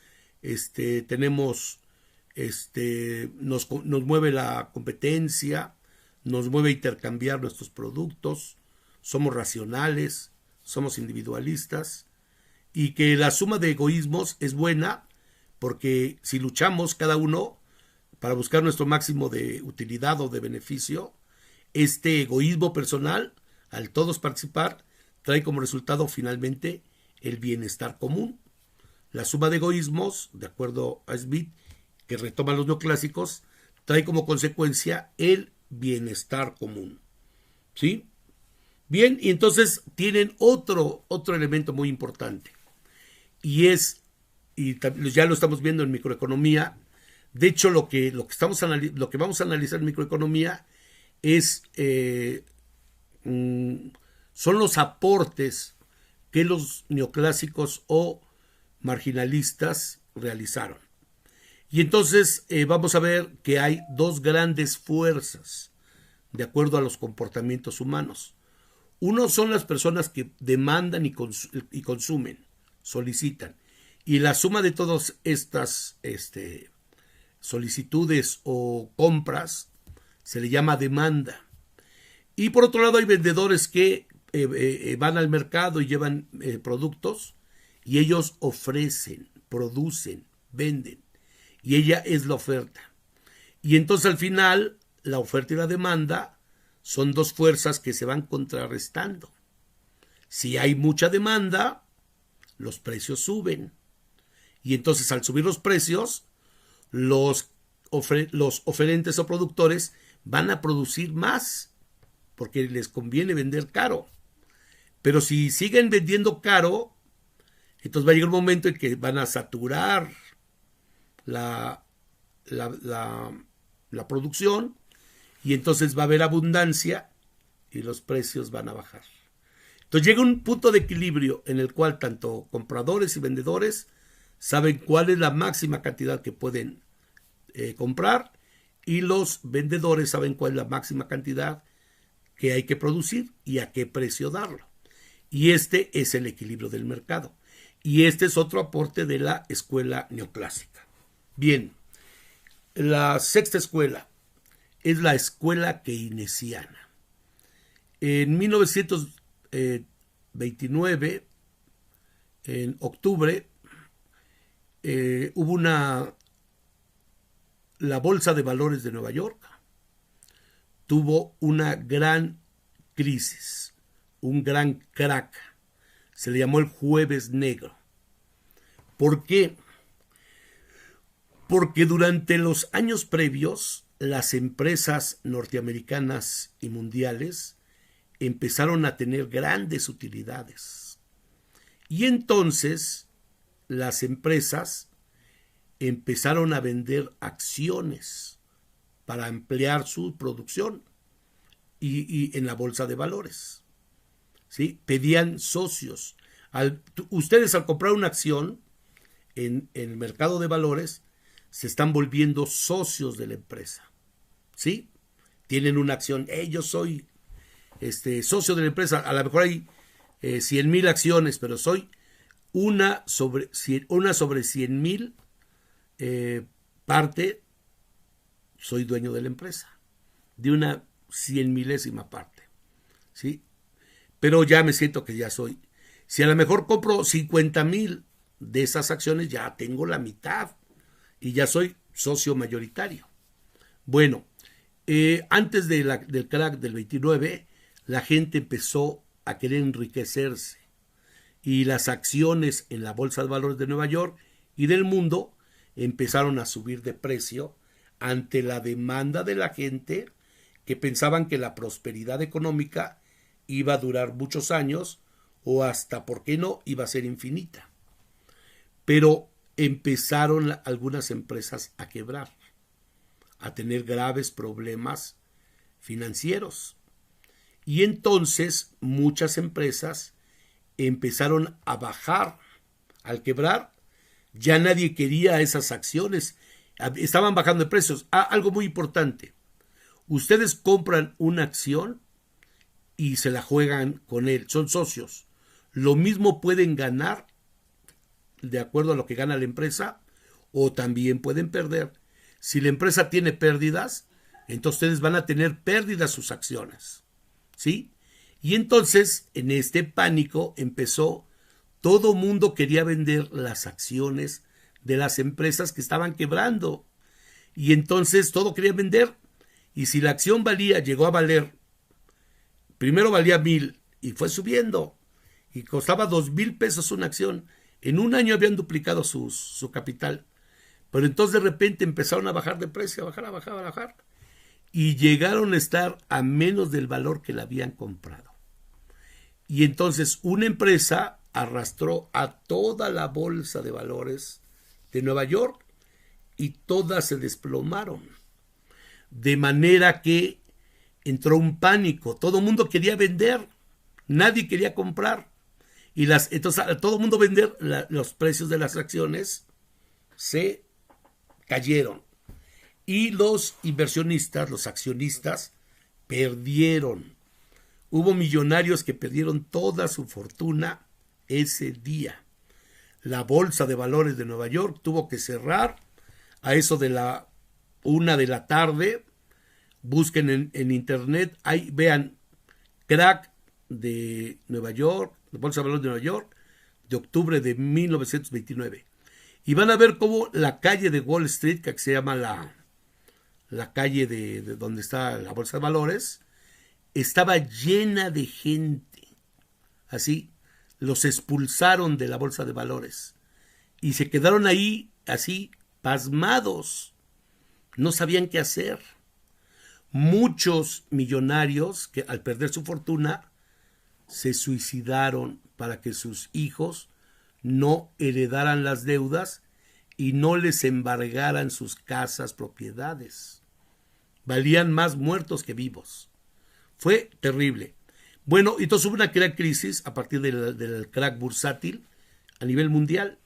nos mueve la competencia, nos mueve a intercambiar nuestros productos, somos racionales, somos individualistas, y que la suma de egoísmos es buena porque si luchamos cada uno para buscar nuestro máximo de utilidad o de beneficio, este egoísmo personal, al todos participar, trae como resultado finalmente el bienestar común. La suma de egoísmos, de acuerdo a Smith, que retoma los neoclásicos, trae como consecuencia el bienestar común. ¿Sí? Bien, y entonces tienen otro elemento muy importante, y ya lo estamos viendo en microeconomía. De hecho, lo que vamos a analizar en microeconomía son los aportes que los neoclásicos o marginalistas realizaron. Y entonces vamos a ver que hay dos grandes fuerzas de acuerdo a los comportamientos humanos. Uno son las personas que demandan y consumen, solicitan. Y la suma de todas estas solicitudes o compras se le llama demanda. Y por otro lado hay vendedores que van al mercado y llevan productos y ellos ofrecen, producen, venden. Y ella es la oferta. Y entonces al final la oferta y la demanda son dos fuerzas que se van contrarrestando. Si hay mucha demanda, los precios suben. Y entonces al subir los precios, los oferentes o productores van a producir más porque les conviene vender caro. Pero si siguen vendiendo caro, entonces va a llegar un momento en que van a saturar la producción y entonces va a haber abundancia y los precios van a bajar. Entonces llega un punto de equilibrio en el cual tanto compradores y vendedores saben cuál es la máxima cantidad que pueden comprar y los vendedores saben cuál es la máxima cantidad que hay que producir y a qué precio darlo. Y este es el equilibrio del mercado. Y este es otro aporte de la escuela neoclásica. Bien, la sexta escuela es la escuela keynesiana. En 1929, en octubre, hubo la Bolsa de Valores de Nueva York tuvo una gran crisis, un gran crack. Se le llamó el Jueves Negro. ¿Por qué? Porque durante los años previos, las empresas norteamericanas y mundiales empezaron a tener grandes utilidades. Y entonces las empresas empezaron a vender acciones para ampliar su producción y en la bolsa de valores. ¿Sí? Pedían socios. Ustedes al comprar una acción en el mercado de valores se están volviendo socios de la empresa. ¿Sí? Tienen una acción. Yo soy socio de la empresa. A lo mejor hay 100,000 acciones, pero soy una sobre 100,000 parte, soy dueño de la empresa. De una 100,000ª parte. ¿Sí? Pero ya me siento que ya soy. Si a lo mejor compro 50,000 de esas acciones, ya tengo la mitad y ya soy socio mayoritario. Bueno, antes del crack del 29, la gente empezó a querer enriquecerse y las acciones en la Bolsa de Valores de Nueva York y del mundo empezaron a subir de precio ante la demanda de la gente que pensaban que la prosperidad económica iba a durar muchos años o hasta, ¿por qué no?, iba a ser infinita. Pero empezaron algunas empresas a quebrar, a tener graves problemas financieros. Y entonces muchas empresas empezaron a bajar. Al quebrar, ya nadie quería esas acciones. Estaban bajando de precios. Algo muy importante. Ustedes compran una acción y se la juegan con él. Son socios. Lo mismo pueden ganar de acuerdo a lo que gana la empresa o también pueden perder. Si la empresa tiene pérdidas, entonces ustedes van a tener pérdidas sus acciones. ¿Sí? Y entonces en este pánico empezó, todo mundo quería vender las acciones de las empresas que estaban quebrando. Y entonces todo quería vender. Y si la acción llegó a valer, primero valía 1,000 y fue subiendo. Y costaba 2,000 pesos una acción. En un año habían duplicado su capital. Pero entonces de repente empezaron a bajar de precio, a bajar. Y llegaron a estar a menos del valor que la habían comprado. Y entonces una empresa arrastró a toda la bolsa de valores de Nueva York y todas se desplomaron. De manera que entró un pánico. Todo el mundo quería vender. Nadie quería comprar. Y entonces a todo el mundo vender, los precios de las acciones se cayeron. Y los inversionistas, los accionistas, perdieron. Hubo millonarios que perdieron toda su fortuna ese día. La Bolsa de Valores de Nueva York tuvo que cerrar a eso de la 1 de la tarde. Busquen en internet, ahí vean crack de Nueva York, la Bolsa de Valores de Nueva York, de octubre de 1929. Y van a ver cómo la calle de Wall Street, que se llama la calle de donde está la Bolsa de Valores, estaba llena de gente. Así, los expulsaron de la Bolsa de Valores. Y se quedaron ahí, así, pasmados. No sabían qué hacer. Muchos millonarios que al perder su fortuna se suicidaron para que sus hijos no heredaran las deudas y no les embargaran sus casas, propiedades. Valían más muertos que vivos. Fue terrible. Bueno, entonces hubo una gran crisis a partir del crack bursátil a nivel mundial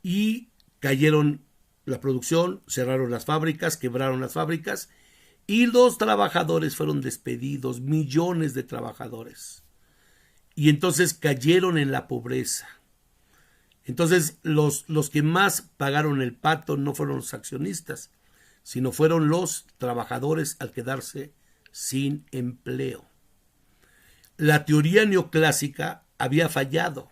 y cayeron la producción, cerraron las fábricas, quebraron las fábricas y los trabajadores fueron despedidos, millones de trabajadores. Y entonces cayeron en la pobreza. Entonces los que más pagaron el pato no fueron los accionistas, sino fueron los trabajadores al quedarse sin empleo. La teoría neoclásica había fallado.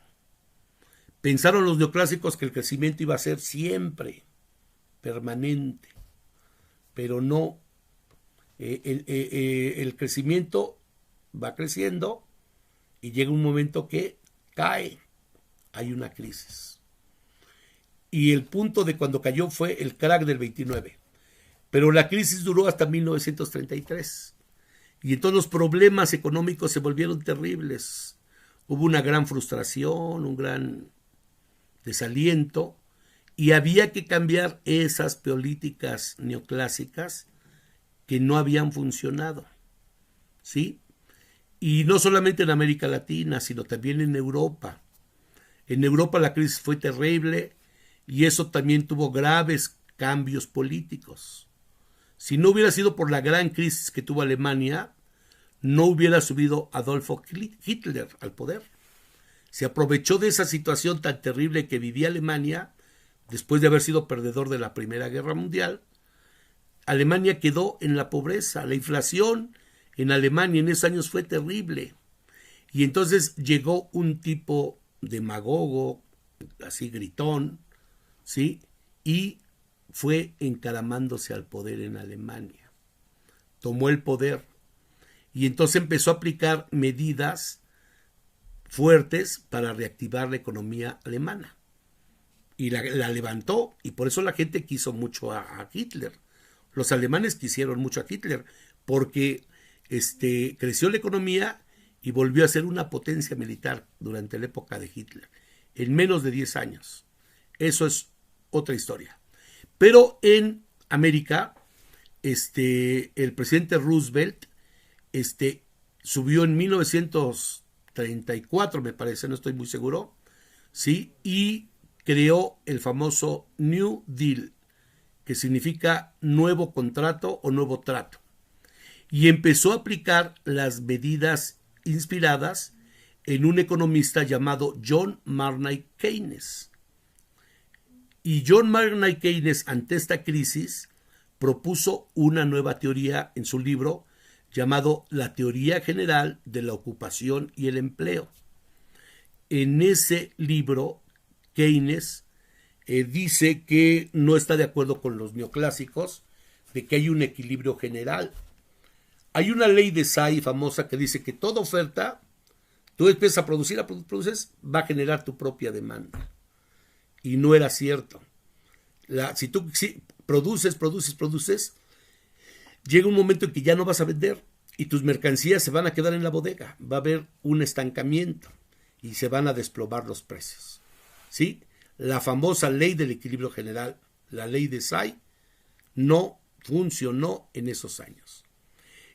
Pensaron los neoclásicos que el crecimiento iba a ser siempre permanente, pero no. El crecimiento va creciendo y llega un momento que cae, hay una crisis. Y el punto de cuando cayó fue el crack del 29, pero la crisis duró hasta 1933 y entonces los problemas económicos se volvieron terribles. Hubo una gran frustración, un gran desaliento y había que cambiar esas políticas neoclásicas que no habían funcionado, ¿sí? Y no solamente en América Latina, sino también en Europa. En Europa la crisis fue terrible y eso también tuvo graves cambios políticos. Si no hubiera sido por la gran crisis que tuvo Alemania, no hubiera subido Adolfo Hitler al poder. Se aprovechó de esa situación tan terrible que vivía Alemania después de haber sido perdedor de la Primera Guerra Mundial. Alemania quedó en la pobreza, la inflación en Alemania en esos años fue terrible. Y entonces llegó un tipo demagogo, así gritón, ¿sí? Y fue encaramándose al poder en Alemania. Tomó el poder y entonces empezó a aplicar medidas fuertes para reactivar la economía alemana. Y la levantó y por eso la gente quiso mucho a Hitler. Los alemanes quisieron mucho a Hitler porque creció la economía y volvió a ser una potencia militar durante la época de Hitler, en menos de 10 años. Eso es otra historia. Pero en América, el presidente Roosevelt subió en 1934, me parece, no estoy muy seguro, ¿sí? Y creó el famoso New Deal, que significa nuevo contrato o nuevo trato. Y empezó a aplicar las medidas inspiradas en un economista llamado John Maynard Keynes. Y John Maynard Keynes, ante esta crisis, propuso una nueva teoría en su libro llamado La Teoría General de la Ocupación y el Empleo. En ese libro, Keynes dice que no está de acuerdo con los neoclásicos, de que hay un equilibrio general. Hay una ley de Say famosa que dice que toda oferta, tú empiezas a producir, produces, va a generar tu propia demanda. Y no era cierto. Si tú produces, llega un momento en que ya no vas a vender y tus mercancías se van a quedar en la bodega. Va a haber un estancamiento y se van a desplomar los precios. ¿Sí? La famosa ley del equilibrio general, la ley de Say, no funcionó en esos años.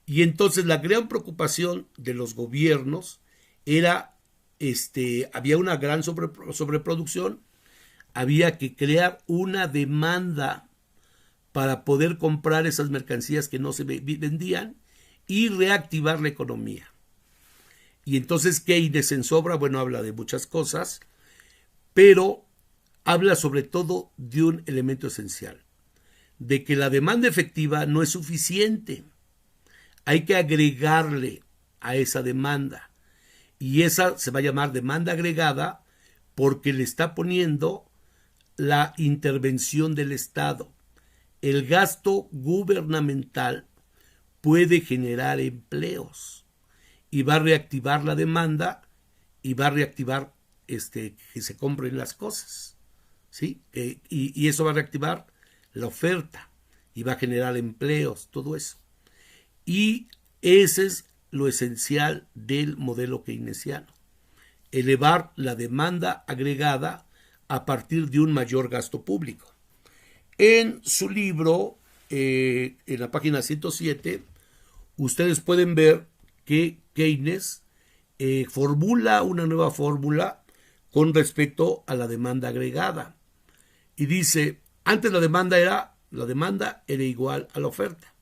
Y entonces la gran preocupación de los gobiernos era, había una gran sobreproducción, había que crear una demanda para poder comprar esas mercancías que no se vendían y reactivar la economía. Y entonces Keynes en su obra, bueno, habla de muchas cosas, pero habla sobre todo de un elemento esencial, de que la demanda efectiva no es suficiente. Hay que agregarle a esa demanda. Y esa se va a llamar demanda agregada porque le está poniendo la intervención del Estado. El gasto gubernamental puede generar empleos y va a reactivar la demanda y va a reactivar que se compren las cosas, ¿sí? Y eso va a reactivar la oferta y va a generar empleos, todo eso. Y ese es lo esencial del modelo keynesiano, elevar la demanda agregada a partir de un mayor gasto público. En su libro, en la página 107, ustedes pueden ver que Keynes formula una nueva fórmula con respecto a la demanda agregada. Y dice, antes la demanda era igual a la oferta.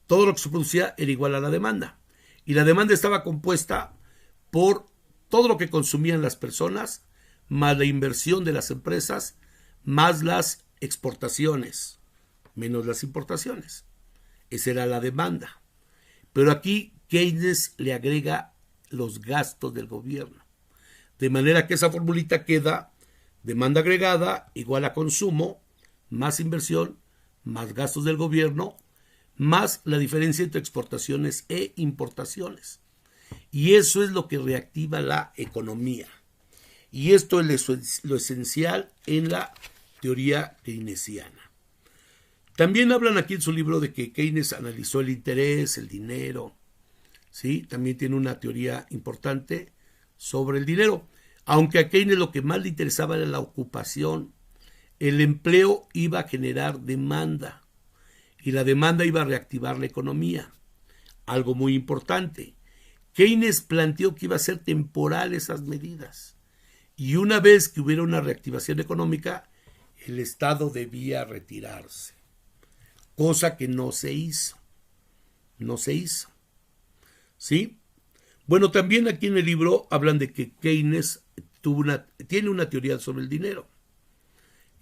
Todo lo que se producía era igual a la demanda. Y la demanda estaba compuesta por todo lo que consumían las personas, más la inversión de las empresas, más las exportaciones, menos las importaciones. Esa era la demanda. Pero aquí Keynes le agrega los gastos del gobierno. De manera que esa formulita queda demanda agregada igual a consumo, más inversión, más gastos del gobierno, más la diferencia entre exportaciones e importaciones. Y eso es lo que reactiva la economía. Y esto es lo esencial en la teoría keynesiana. También hablan aquí en su libro de que Keynes analizó el interés, el dinero, ¿sí? También tiene una teoría importante sobre el dinero. Aunque a Keynes lo que más le interesaba era la ocupación. El empleo iba a generar demanda y la demanda iba a reactivar la economía. Algo muy importante. Keynes planteó que iba a ser temporal esas medidas. Y una vez que hubiera una reactivación económica, el Estado debía retirarse. Cosa que no se hizo. No se hizo. ¿Sí? Bueno, también aquí en el libro hablan de que Keynes tiene una teoría sobre el dinero.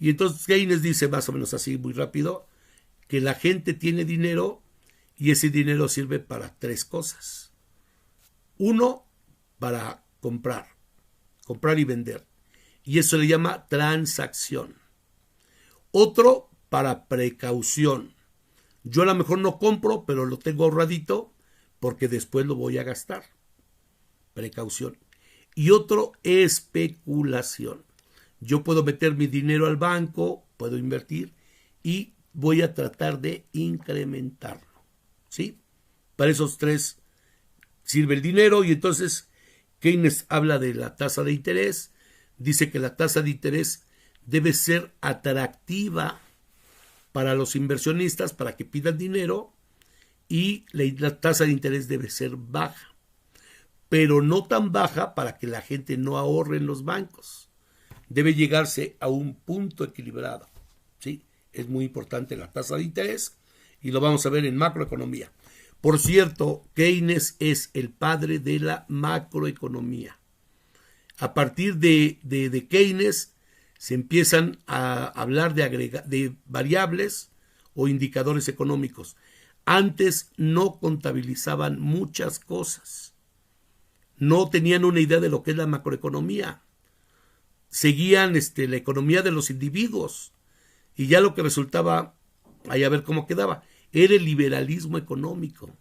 Y entonces Keynes dice más o menos así, muy rápido, que la gente tiene dinero y ese dinero sirve para tres cosas. Uno, para comprar y vender. Y eso le llama transacción. Otro, para precaución. Yo a lo mejor no compro, pero lo tengo ahorradito porque después lo voy a gastar. Precaución. Y otro, especulación. Yo puedo meter mi dinero al banco, puedo invertir y voy a tratar de incrementarlo. ¿Sí? Para esos tres sirve el dinero y entonces Keynes habla de la tasa de interés. Dice que la tasa de interés debe ser atractiva para los inversionistas para que pidan dinero y la tasa de interés debe ser baja, pero no tan baja para que la gente no ahorre en los bancos. Debe llegarse a un punto equilibrado. ¿Sí? Es muy importante la tasa de interés y lo vamos a ver en macroeconomía. Por cierto, Keynes es el padre de la macroeconomía. A partir de Keynes se empiezan a hablar de variables o indicadores económicos. Antes no contabilizaban muchas cosas. No tenían una idea de lo que es la macroeconomía. Seguían la economía de los individuos y ya lo que resultaba, ahí a ver cómo quedaba, era el liberalismo económico.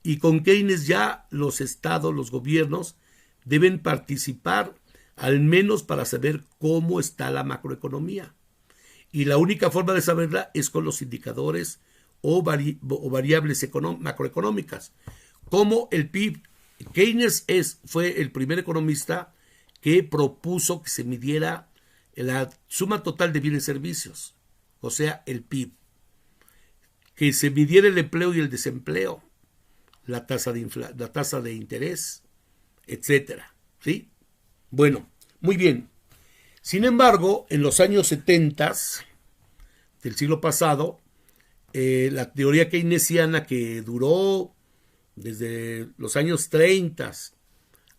Y con Keynes ya los estados, los gobiernos deben participar al menos para saber cómo está la macroeconomía. Y la única forma de saberla es con los indicadores o variables macroeconómicas, como el PIB. Keynes fue el primer economista que propuso que se midiera la suma total de bienes y servicios, o sea, el PIB, que se midiera el empleo y el desempleo, la tasa de interés, etcétera, ¿sí? Bueno, muy bien. Sin embargo, en los años 70 del siglo pasado, La teoría keynesiana, que duró desde los años 30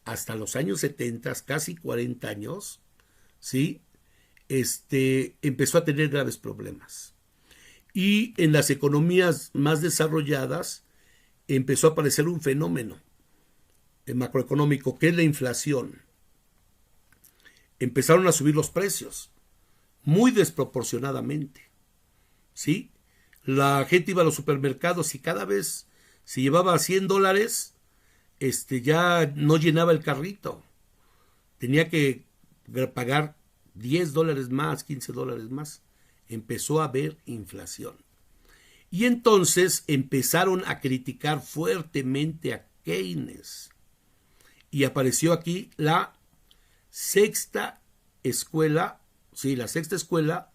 hasta los años 70, casi 40 años, ¿sí? Empezó a tener graves problemas. Y en las economías más desarrolladas empezó a aparecer un fenómeno macroeconómico, que es la inflación. Empezaron a subir los precios muy desproporcionadamente, ¿sí? La gente iba a los supermercados y cada vez si llevaba $100, ya no llenaba el carrito. Tenía que pagar $10 más, $15 más. Empezó a haber inflación. Y entonces empezaron a criticar fuertemente a Keynes. Y apareció aquí la sexta escuela, sí, la sexta escuela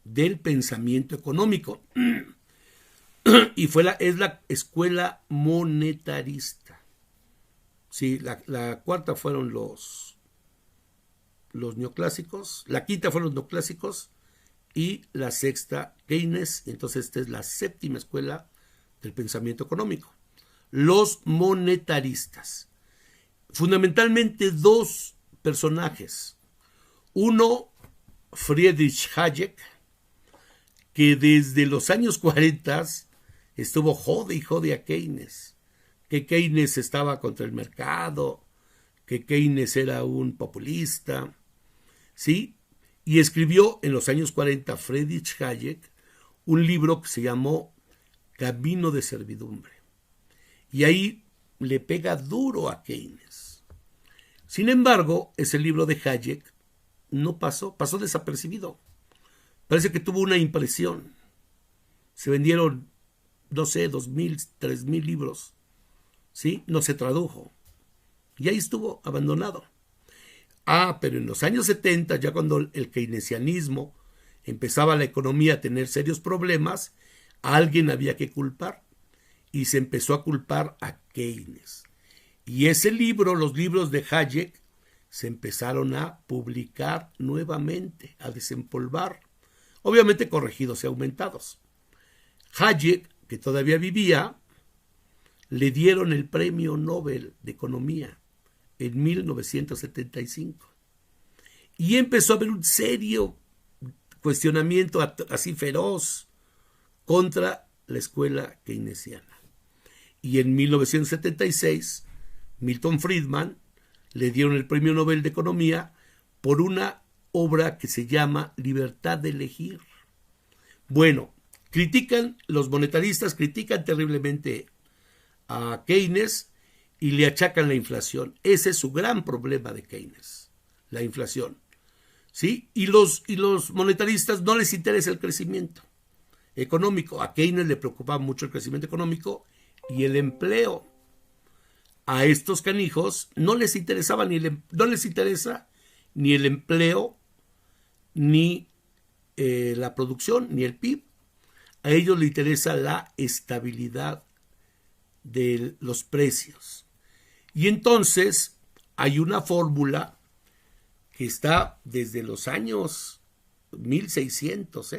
del pensamiento económico. Y es la escuela monetarista. Sí, la cuarta fueron los neoclásicos, la quinta fueron los neoclásicos y la sexta Keynes. Entonces esta es la séptima escuela del pensamiento económico. Los monetaristas. Fundamentalmente dos personajes. Uno, Friedrich Hayek, que desde los años 40 estuvo jode y jode a Keynes, que Keynes estaba contra el mercado, que Keynes era un populista, ¿sí? Y escribió en los años 40 Friedrich Hayek un libro que se llamó Camino de Servidumbre. Y ahí le pega duro a Keynes. Sin embargo, ese libro de Hayek no pasó desapercibido. Parece que tuvo una impresión. Se vendieron, no sé, 2,000, 3,000 libros, ¿sí? No se tradujo. Y ahí estuvo abandonado. Pero en los años 70, ya cuando el keynesianismo empezaba la economía a tener serios problemas, a alguien había que culpar. Y se empezó a culpar a Keynes. Y ese libro, los libros de Hayek, se empezaron a publicar nuevamente, a desempolvar. Obviamente corregidos y aumentados. Hayek, que todavía vivía, le dieron el premio Nobel de Economía en 1975. Y empezó a haber un serio cuestionamiento así feroz contra la escuela keynesiana. Y en 1976, Milton Friedman le dieron el premio Nobel de Economía por una obra que se llama Libertad de elegir. Bueno, los monetaristas critican terriblemente a Keynes y le achacan la inflación. Ese es su gran problema de Keynes, la inflación, ¿sí? Y los monetaristas no les interesa el crecimiento económico. A Keynes le preocupaba mucho el crecimiento económico y el empleo. A estos canijos no les interesa ni el empleo, ni la producción, ni el PIB. A ellos les interesa la estabilidad de los precios. Y entonces hay una fórmula que está desde los años 1600,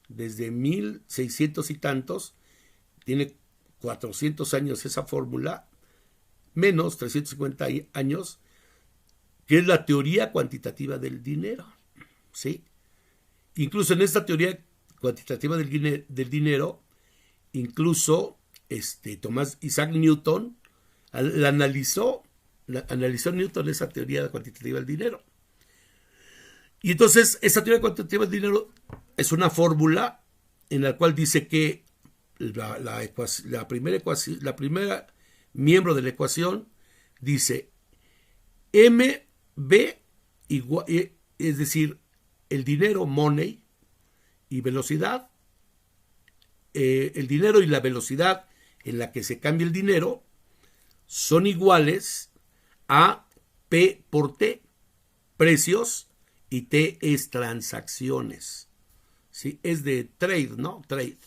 desde 1600 y tantos, tiene 400 años esa fórmula, menos 350 años, que es la teoría cuantitativa del dinero, ¿sí? Incluso en esta teoría cuantitativa del dinero, incluso Isaac Newton analizó Newton esa teoría cuantitativa del dinero. Y entonces esa teoría cuantitativa del dinero es una fórmula en la cual dice que la primera miembro de la ecuación dice MB igual, es decir, el dinero, money, y velocidad, el dinero y la velocidad en la que se cambia el dinero son iguales a P por T, precios, y T es transacciones. ¿Sí? Es de trade, ¿no? Trade.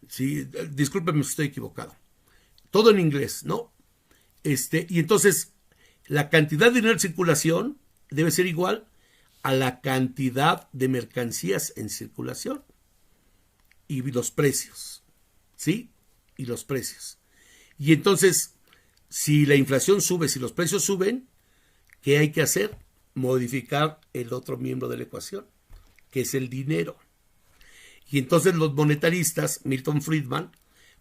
Sí, discúlpenme si estoy equivocado. Todo en inglés, ¿no? Y entonces la cantidad de dinero en circulación debe ser igual a la cantidad de mercancías en circulación. y los precios, ¿sí? Y los precios. Y entonces, si la inflación sube, si los precios suben, ¿qué hay que hacer? Modificar el otro miembro de la ecuación, que es el dinero. Y entonces los monetaristas, Milton Friedman,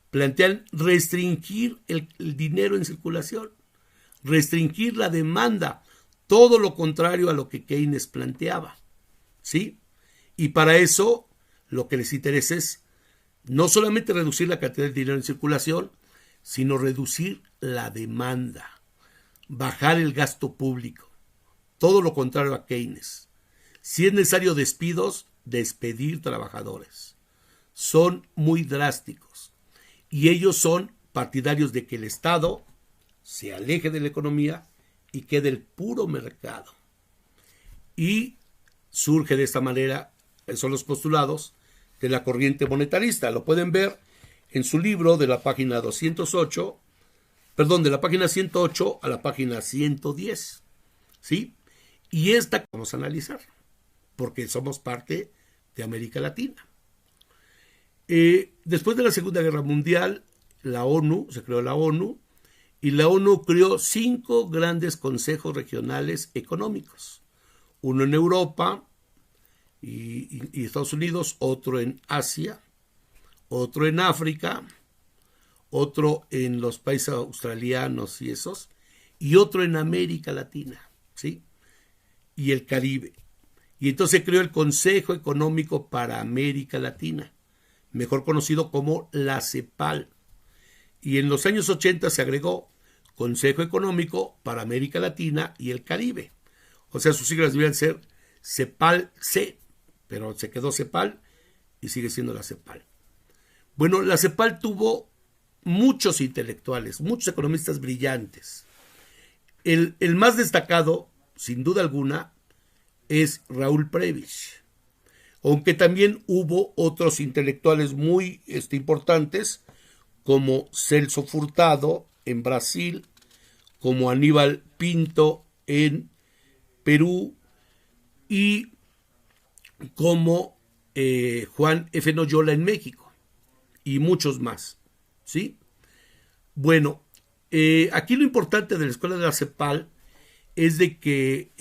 plantean restringir el dinero en circulación, restringir la demanda, todo lo contrario a lo que Keynes planteaba, ¿sí? Y para eso lo que les interesa es no solamente reducir la cantidad de dinero en circulación, sino reducir la demanda, bajar el gasto público, todo lo contrario a Keynes. Si es necesario despidos, despedir trabajadores. Son muy drásticos y ellos son partidarios de que el Estado se aleje de la economía y quede el puro mercado. Y surge de esta manera, son los postulados de la corriente monetarista. Lo pueden ver en su libro de la página 208, de la página 108 a la página 110, ¿sí? Y esta vamos a analizar, porque somos parte de América Latina. Después de la Segunda Guerra Mundial, se creó la ONU, y la ONU creó 5 grandes consejos regionales económicos. Uno en Europa y Estados Unidos, otro en Asia, otro en África, otro en los países australianos y otro en América Latina, ¿sí? Y el Caribe. Y entonces se creó el Consejo Económico para América Latina, mejor conocido como la CEPAL. Y en los años 80 se agregó Consejo Económico para América Latina y el Caribe. O sea, sus siglas deberían ser CEPAL-C, pero se quedó CEPAL y sigue siendo la CEPAL. Bueno, la CEPAL tuvo muchos intelectuales, muchos economistas brillantes. El más destacado, sin duda alguna, es Raúl Prebisch, aunque también hubo otros intelectuales muy importantes, como Celso Furtado en Brasil, como Aníbal Pinto en Perú y como Juan F. Noyola en México y muchos más, ¿sí? Bueno, aquí lo importante de la escuela de la CEPAL es de que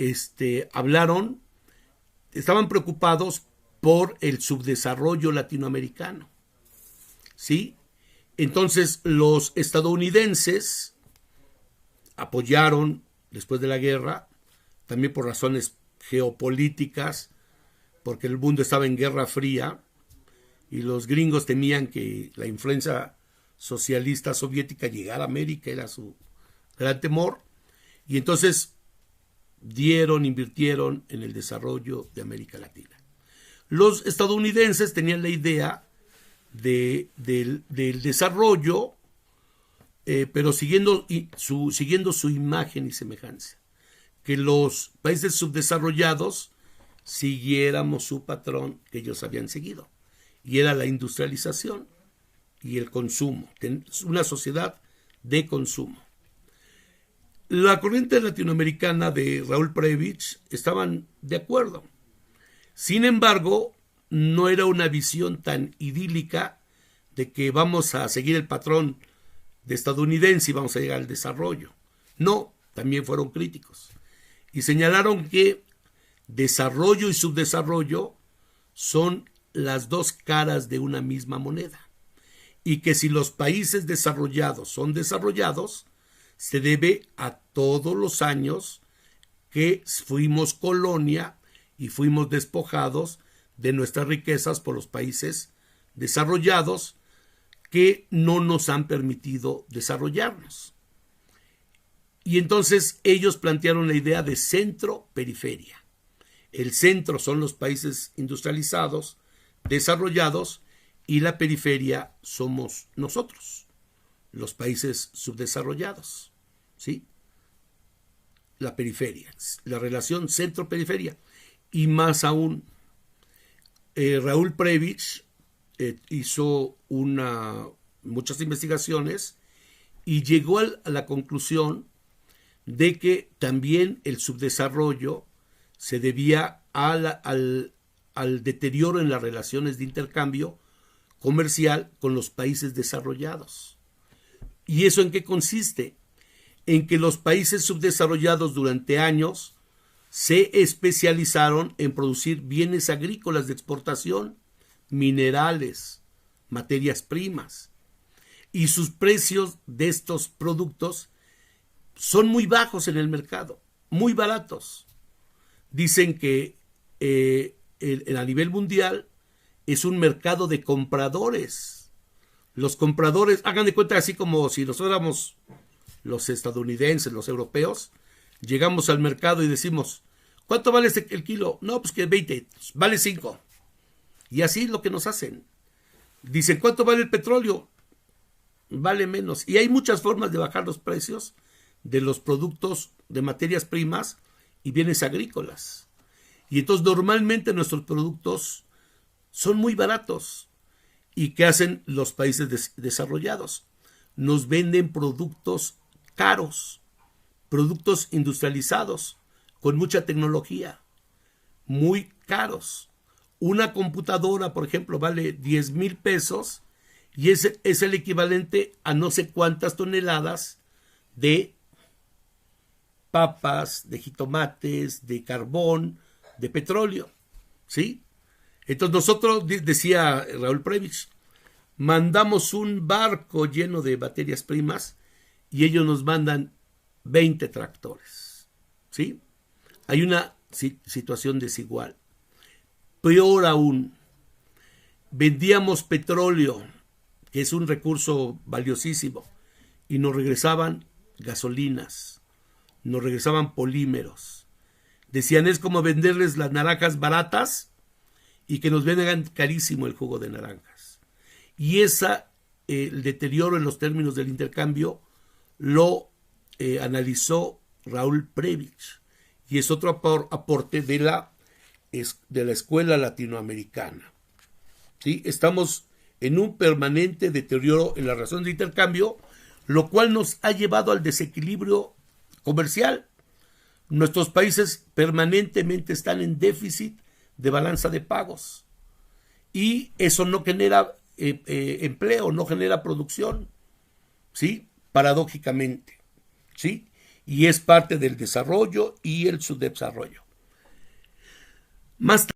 estaban preocupados por el subdesarrollo latinoamericano, ¿sí? Entonces los estadounidenses apoyaron después de la guerra, también por razones geopolíticas, porque el mundo estaba en guerra fría y los gringos temían que la influencia socialista soviética llegara a América, era su gran temor, y entonces invirtieron en el desarrollo de América Latina. Los estadounidenses tenían la idea del desarrollo, pero siguiendo su imagen y semejanza, que los países subdesarrollados siguiéramos su patrón que ellos habían seguido, y era la industrialización y el consumo, una sociedad de consumo. La corriente latinoamericana de Raúl Prebisch estaban de acuerdo. Sin embargo, no era una visión tan idílica de que vamos a seguir el patrón de estadounidense y vamos a llegar al desarrollo. No, también fueron críticos y señalaron que desarrollo y subdesarrollo son las dos caras de una misma moneda y que si los países desarrollados son desarrollados, se debe a todos los años que fuimos colonia y fuimos despojados de nuestras riquezas por los países desarrollados que no nos han permitido desarrollarnos. Y entonces ellos plantearon la idea de centro-periferia. El centro son los países industrializados, desarrollados, y la periferia somos nosotros, los países subdesarrollados, ¿sí? La periferia, la relación centro-periferia. Y más aún, Raúl Prebisch hizo muchas investigaciones y llegó a la conclusión de que también el subdesarrollo se debía al deterioro en las relaciones de intercambio comercial con los países desarrollados. ¿Y eso en qué consiste? En que los países subdesarrollados durante años se especializaron en producir bienes agrícolas de exportación, minerales, materias primas, y sus precios de estos productos son muy bajos en el mercado, muy baratos. Dicen que a nivel mundial es un mercado de compradores. Los compradores, hagan de cuenta así como si nosotros éramos los estadounidenses, los europeos, llegamos al mercado y decimos, ¿cuánto vale el kilo? No, pues que 20, vale 5. Y así es lo que nos hacen. Dicen, ¿cuánto vale el petróleo? Vale menos. Y hay muchas formas de bajar los precios de los productos de materias primas y bienes agrícolas. Y entonces normalmente nuestros productos son muy baratos. ¿Y qué hacen los países desarrollados? Nos venden productos caros, productos industrializados, con mucha tecnología, muy caros. Una computadora, por ejemplo, vale 10,000 pesos y es el equivalente a no sé cuántas toneladas de papas, de jitomates, de carbón, de petróleo, ¿sí? Entonces nosotros, decía Raúl Prebisch, mandamos un barco lleno de materias primas y ellos nos mandan 20 tractores, ¿sí? Hay una situación desigual. Peor aún, vendíamos petróleo, que es un recurso valiosísimo, y nos regresaban gasolinas, nos regresaban polímeros. Decían, es como venderles las naranjas baratas y que nos vendan carísimo el jugo de naranjas. Y el deterioro en los términos del intercambio lo analizó Raúl Prebisch, y es otro aporte de la escuela latinoamericana. ¿Sí? Estamos en un permanente deterioro en la relación de intercambio, lo cual nos ha llevado al desequilibrio comercial. Nuestros países permanentemente están en déficit de balanza de pagos y eso no genera empleo, no genera producción, ¿sí? Paradójicamente, ¿sí? Y es parte del desarrollo y el subdesarrollo. Más